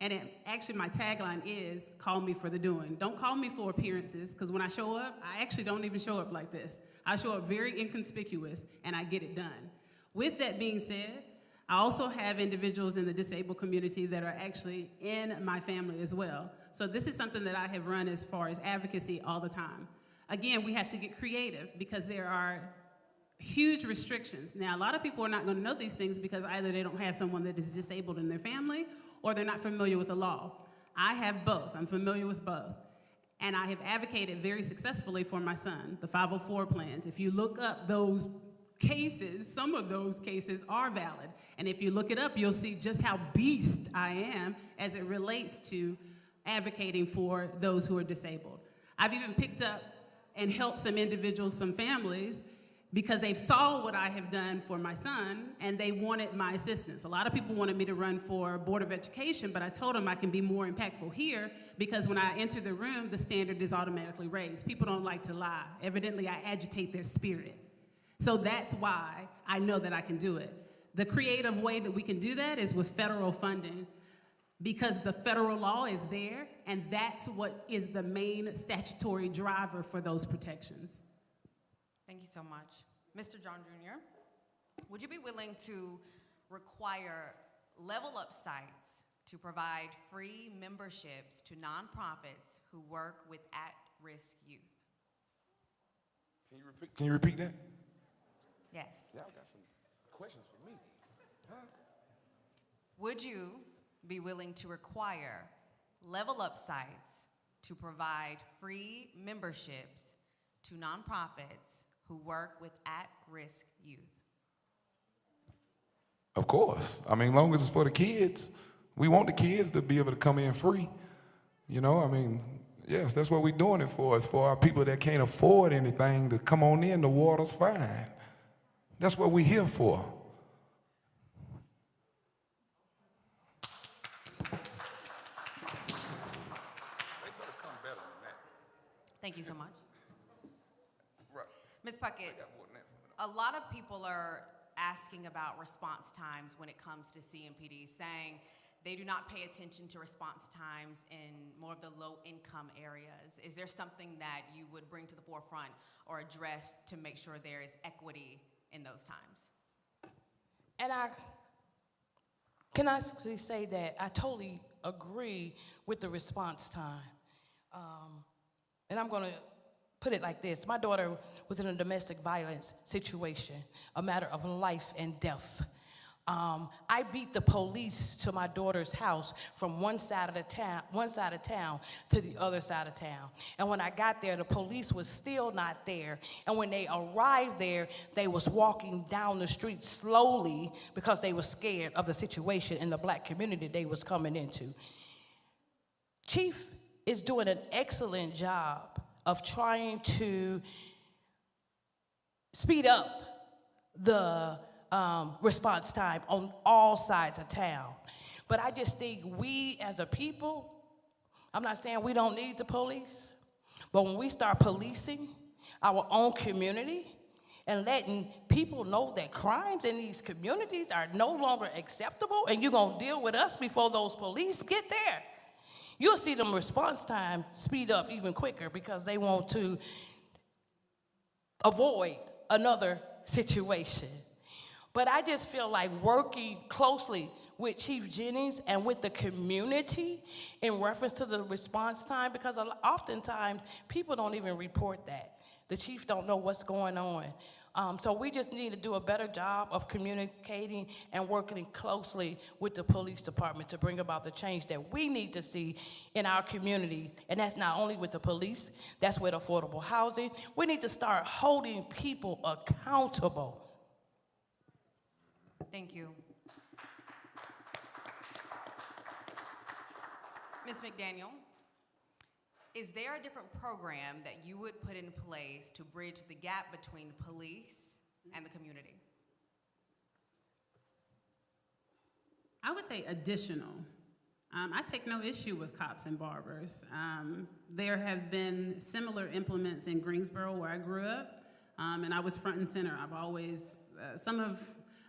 And actually my tagline is, call me for the doing. Don't call me for appearances, because when I show up, I actually don't even show up like this. I show up very inconspicuous, and I get it done. With that being said, I also have individuals in the disabled community that are actually in my family as well. So this is something that I have run as far as advocacy all the time. Again, we have to get creative because there are huge restrictions. Now, a lot of people are not going to know these things because either they don't have someone that is disabled in their family or they're not familiar with the law. I have both. I'm familiar with both. And I have advocated very successfully for my son, the 504 plans. If you look up those cases, some of those cases are valid. And if you look it up, you'll see just how beast I am as it relates to advocating for those who are disabled. I've even picked up and helped some individuals, some families, because they saw what I have done for my son, and they wanted my assistance. A lot of people wanted me to run for Board of Education, but I told them I can be more impactful here because when I enter the room, the standard is automatically raised. People don't like to lie. Evidently, I agitate their spirit. So that's why I know that I can do it. The creative way that we can do that is with federal funding, because the federal law is there, and that's what is the main statutory driver for those protections. Thank you so much. Mr. John Jr., would you be willing to require level up sites to provide free memberships to nonprofits who work with at-risk youth? Can you repeat that? Yes. Y'all got some questions for me. Huh? Would you be willing to require level up sites to provide free memberships to nonprofits who work with at-risk youth? Of course. I mean, as long as it's for the kids, we want the kids to be able to come in free. You know, I mean, yes, that's what we're doing it for. It's for our people that can't afford anything to come on in. The water's fine. That's what we're here for. Thank you so much. Ms. Puckett, a lot of people are asking about response times when it comes to CMPD, saying they do not pay attention to response times in more of the low-income areas. Is there something that you would bring to the forefront or address to make sure there is equity in those times? And I can honestly say that I totally agree with the response time. And I'm going to put it like this. My daughter was in a domestic violence situation, a matter of life and death. I beat the police to my daughter's house from one side of town to the other side of town. And when I got there, the police was still not there. And when they arrived there, they was walking down the street slowly because they were scared of the situation in the black community they was coming into. Chief is doing an excellent job of trying to speed up the response time on all sides of town. But I just think we as a people, I'm not saying we don't need the police, but when we start policing our own community and letting people know that crimes in these communities are no longer acceptable and you're gonna deal with us before those police get there, you'll see them response time speed up even quicker because they want to avoid another situation. But I just feel like working closely with Chief Jennings and with the community in reference to the response time, because oftentimes people don't even report that. The chief don't know what's going on. So we just need to do a better job of communicating and working closely with the police department to bring about the change that we need to see in our community. And that's not only with the police, that's with affordable housing. We need to start holding people accountable. Thank you. Ms. McDaniel, is there a different program that you would put in place to bridge the gap between police and the community? I would say additional. I take no issue with cops and barbers. There have been similar implements in Greensboro where I grew up, and I was front and center. I've always,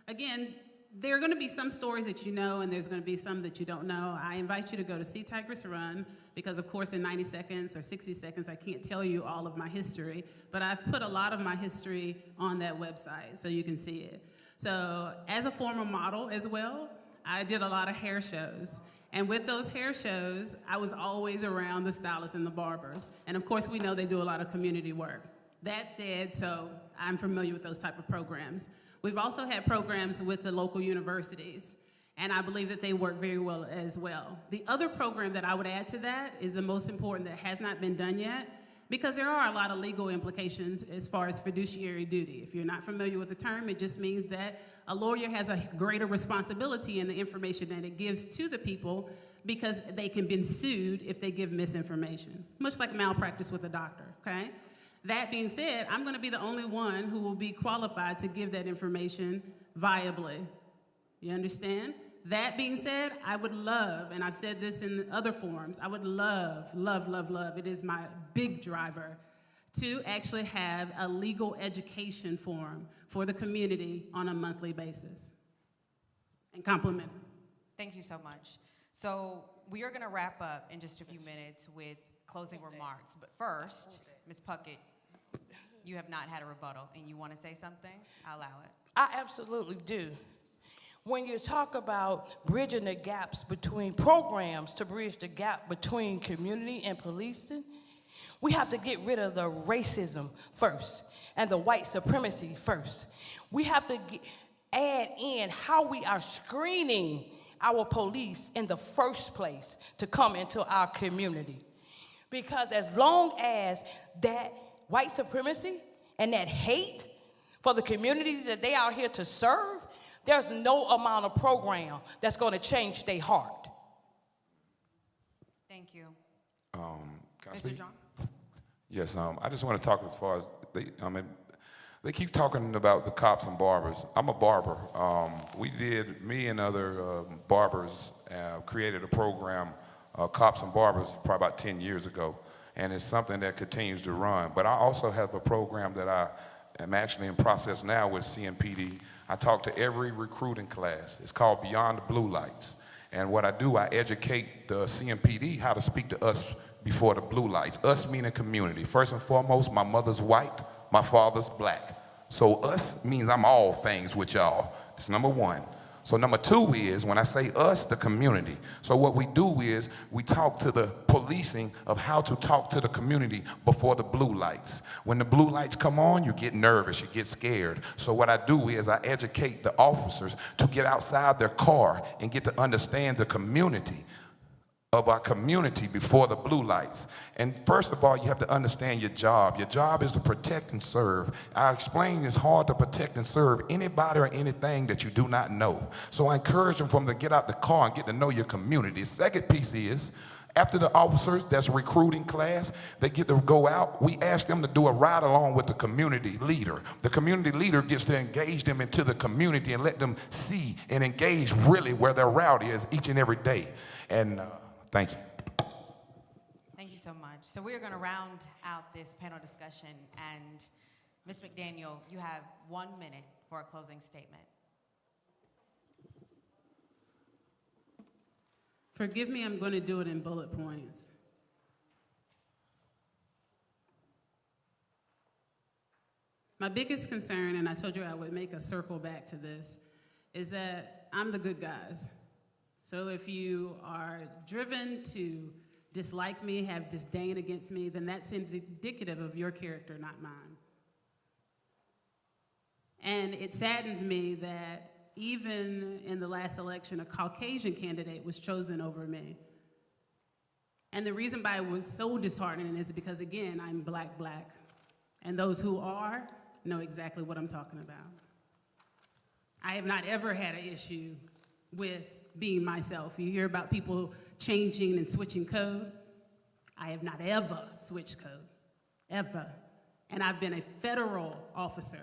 again, there are going to be some stories that you know, and there's going to be some that you don't know. I invite you to go to See Tigress Run, because of course in 90 seconds or 60 seconds, I can't tell you all of my history, but I've put a lot of my history on that website so you can see it. So as a former model as well, I did a lot of hair shows. And with those hair shows, I was always around the stylists and the barbers. And of course, we know they do a lot of community work. That said, so I'm familiar with those type of programs. We've also had programs with the local universities, and I believe that they work very well as well. The other program that I would add to that is the most important that has not been done yet, because there are a lot of legal implications as far as fiduciary duty. If you're not familiar with the term, it just means that a lawyer has a greater responsibility in the information that it gives to the people, because they can be sued if they give misinformation, much like malpractice with a doctor, okay? That being said, I'm going to be the only one who will be qualified to give that information viably. You understand? That being said, I would love, and I've said this in other forums, I would love, it is my big driver, to actually have a legal education forum for the community on a monthly basis and complement it. Thank you so much. So we are going to wrap up in just a few minutes with closing remarks. But first, Ms. Puckett, you have not had a rebuttal, and you want to say something? I'll allow it. I absolutely do. When you talk about bridging the gaps between programs to bridge the gap between community and policing, we have to get rid of the racism first and the white supremacy first. We have to add in how we are screening our police in the first place to come into our community. Because as long as that white supremacy and that hate for the communities that they are here to serve, there's no amount of program that's going to change their heart. Thank you. Can I Mr. speak? John? Yes, I just want to talk as far as they keep talking about the cops and barbers. I'm a barber. Me and other barbers created a program, Cops and Barbers, probably about 10 years ago, and it's something that continues to run. But I also have a program that I am actually in process now with CMPD. I talk to every recruiting class. It's called Beyond the Blue Lights. And what I do, I educate the CMPD how to speak to us before the blue lights. Us meaning community. First and foremost, my mother's white, my father's black. So us means I'm all things with y'all. That's number one. So number two is, when I say us, the community. So what we do is, we talk to the policing of how to talk to the community before the blue lights. When the blue lights come on, you get nervous, you get scared. So what I do is, I educate the officers to get outside their car and get to understand the community of our community before the blue lights. And first of all, you have to understand your job. Your job is to protect and serve. I explain it's hard to protect and serve anybody or anything that you do not know. So I encourage them to get out the car and get to know your community. The second piece is, after the officers, that's a recruiting class, they get to go out, we ask them to do a ride along with the community leader. The community leader gets to engage them into the community and let them see and engage really where their route is each and every day. And thank you. Thank you so much. So we are going to round out this panel discussion, and Ms. McDaniel, you have 1 minute for a closing statement. Forgive me, I'm going to do it in bullet points. My biggest concern, and I told you I would make a circle back to this, is that I'm the good guys. So if you are driven to dislike me, have disdain against me, then that's indicative of your character, not mine. And it saddens me that even in the last election, a Caucasian candidate was chosen over me. And the reason why it was so disheartening is because, again, I'm black. And those who are know exactly what I'm talking about. I have not ever had an issue with being myself. You hear about people changing and switching code. I have not ever switched code, ever. And I've been a federal officer,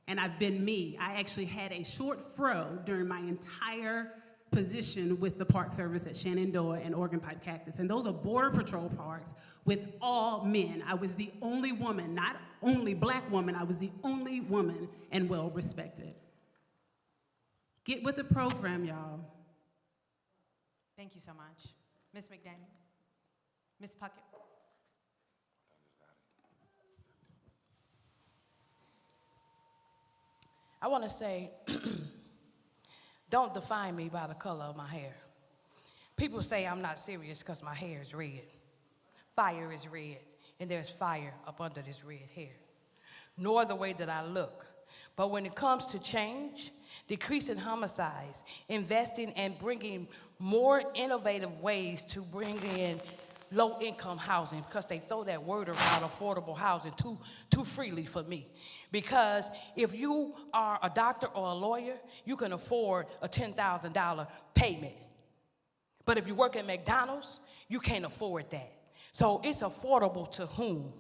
and I've been me. I actually had a short fro during my entire position with the Park Service at Shenandoah and Oregon Pipe Cactus. And those are Border Patrol parks with all men. I was the only woman, not only black woman, I was the only woman and well respected. Get with the program, y'all. Thank you so much. Ms. McDaniel. Ms. Puckett. I want to say, don't define me by the color of my hair. People say I'm not serious because my hair is red. Fire is red, and there's fire up under this red hair. Nor the way that I look. But when it comes to change, decreasing homicides, investing and bringing more innovative ways to bring in low-income housing, because they throw that word around, affordable housing, too freely for me. Because if you are a doctor or a lawyer, you can afford a $10,000 payment. But if you work at McDonald's, you can't afford that. So it's affordable to whom?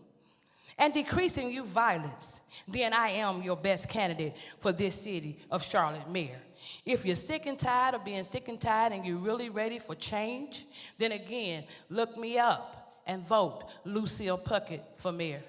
And decreasing youth violence, then I am your best candidate for this city of Charlotte mayor. If you're sick and tired of being sick and tired and you're really ready for change, then again, look me up and vote Lucille Puckett for mayor.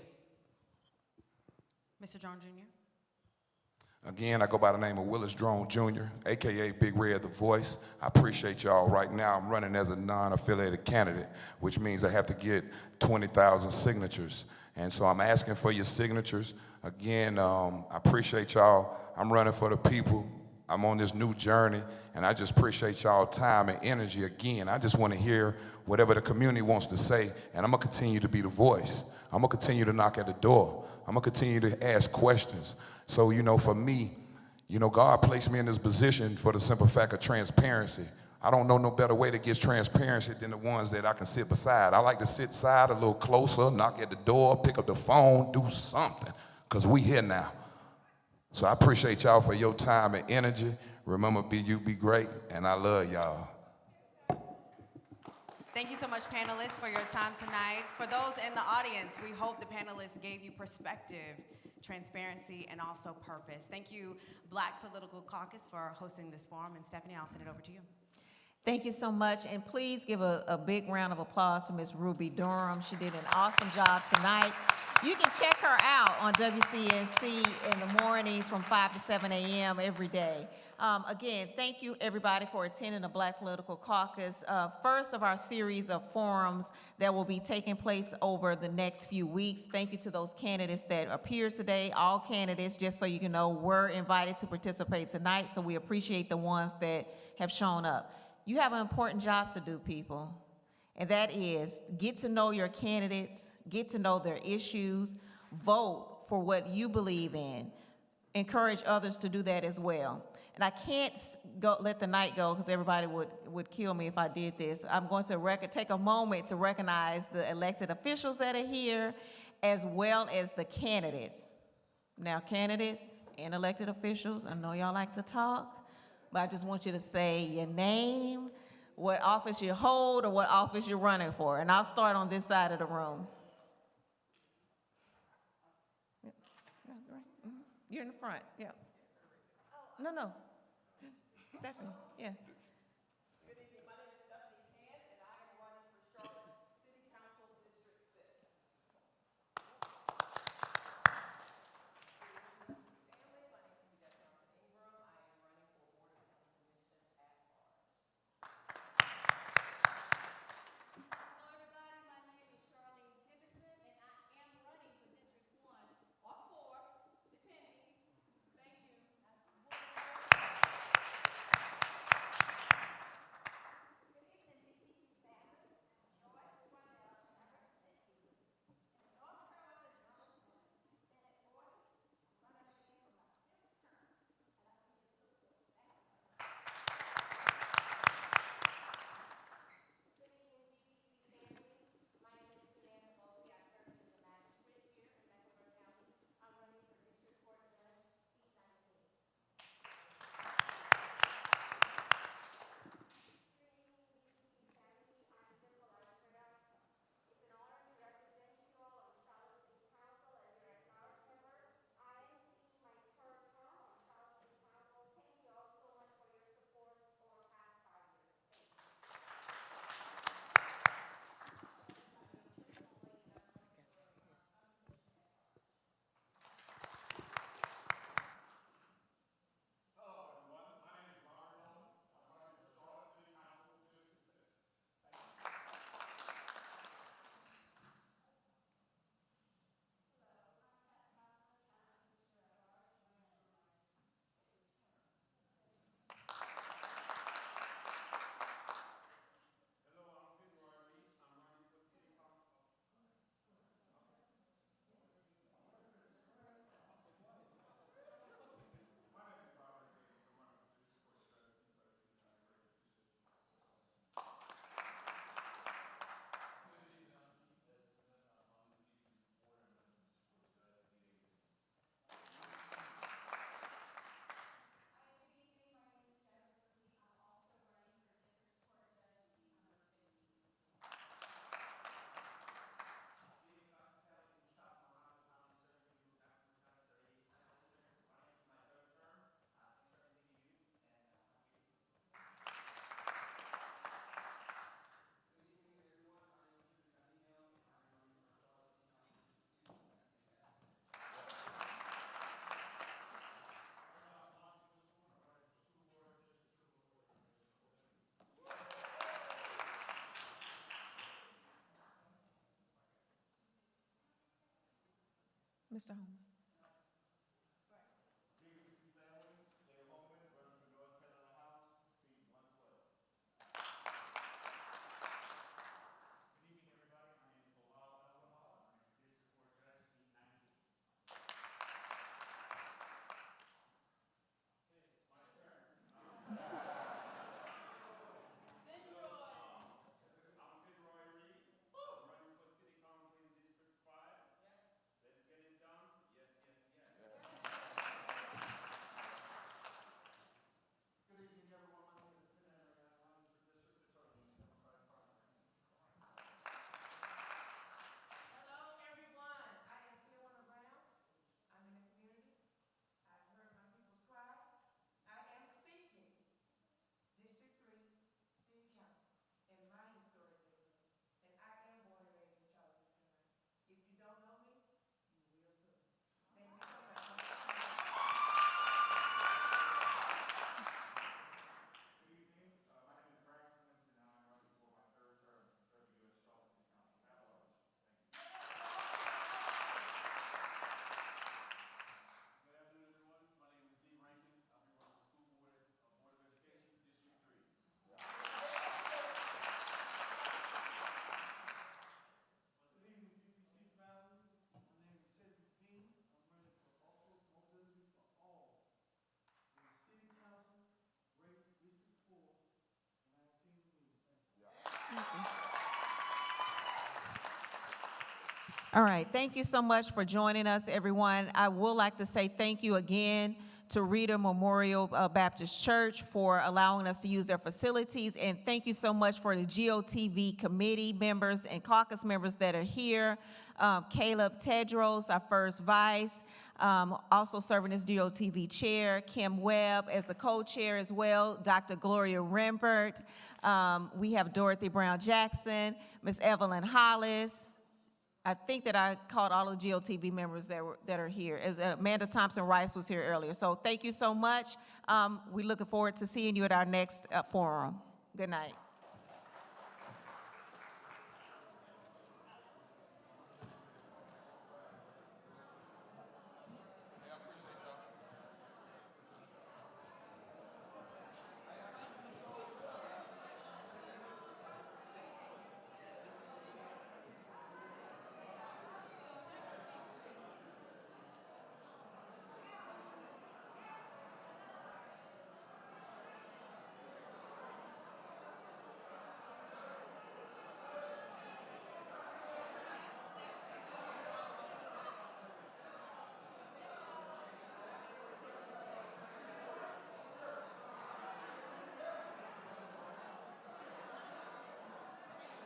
Mr. Drone Jr. Again, I go by the name of Willis Drone Jr., AKA Big Red, the voice. I appreciate y'all. Right now, I'm running as a non-affiliated candidate, which means I have to get 20,000 signatures. And so I'm asking for your signatures. Again, I appreciate y'all. I'm running for the people. I'm on this new journey, and I just appreciate y'all time and energy. Again, I just want to hear whatever the community wants to say, and I'm going to continue to be the voice. I'm going to continue to knock at the door. I'm going to continue to ask questions. So, for me, God placed me in this position for the simple fact of transparency. I don't know no better way to get transparency than the ones that I can sit beside. I like to sit side a little closer, knock at the door, pick up the phone, do something, because we here now. So I appreciate y'all for your time and energy. Remember, be great, and I love y'all. Thank you so much, panelists, for your time tonight. For those in the audience, we hope the panelists gave you perspective, transparency, and also purpose. Thank you, Black Political Caucus, for hosting this forum. And Stephanie, I'll send it over to you. Thank you so much, and please give a big round of applause to Ms. Ruby Durham. She did an awesome job tonight. You can check her out on WCNC in the mornings from 5 to 7 a.m. every day. Again, thank you, everybody, for attending the Black Political Caucus, first of our series of forums that will be taking place over the next few weeks. Thank you to those candidates that appeared today. All candidates, just so you can know, were invited to participate tonight, so we appreciate the ones that have shown up. You have an important job to do, people, and that is get to know your candidates, get to know their issues, vote for what you believe in. Encourage others to do that as well. And I can't let the night go because everybody would kill me if I did this. I'm going to take a moment to recognize the elected officials that are here as well as the candidates. Now, candidates and elected officials, I know y'all like to talk, but I just want you to say your name, what office you hold, or what office you're running for. And I'll start on this side of the room. You're in the front, yeah. No. Stephanie, yeah. Good evening. My name is Stephanie Can, and I am running for Charlotte City Council District 6. Family, my name is Jeff Johnson Ingram. I am running for Board of County Commission at large. Hello, everybody. My name is Charlene Henderson, and I am running for District 1 or 4, depending. Thank you. Good evening, BPC family. Joyce Rondell, and I represent you. In the North Carolina Journalism Senate 40, I'm running again for my 5th term, and I believe it's Lucille. Good evening, BPC family. My name is Samantha Bowley. I serve as the magistrate here in Mecklenburg County. I'm running for District Court Judge seat 19. Good evening, BPC family. I'm Dimple Alfredo. It's an honor to represent you all on Charlotte City Council as your at-large member. I am seeking my third term on Charlotte City Council. Thank you all so much for your support over the past 5 years. Thank you. Mr. Holman. I'm running for City Council in District 5. Let's get it done. Yes, All right, thank you so much for joining us, everyone. I would like to say thank you again to Reader Memorial Baptist Church for allowing us to use their facilities, and thank you so much for the GOTV committee members and caucus members that are here. Caleb Tedros, our first vice, also serving as GOTV chair, Kim Webb as the co-chair as well, Dr. Gloria Rembert. We have Dorothy Brown Jackson, Ms. Evelyn Hollis. I think that I called all of the GOTV members that are here, as Amanda Thompson-Rice was here earlier. So thank you so much. We're looking forward to seeing you at our next forum. Good night.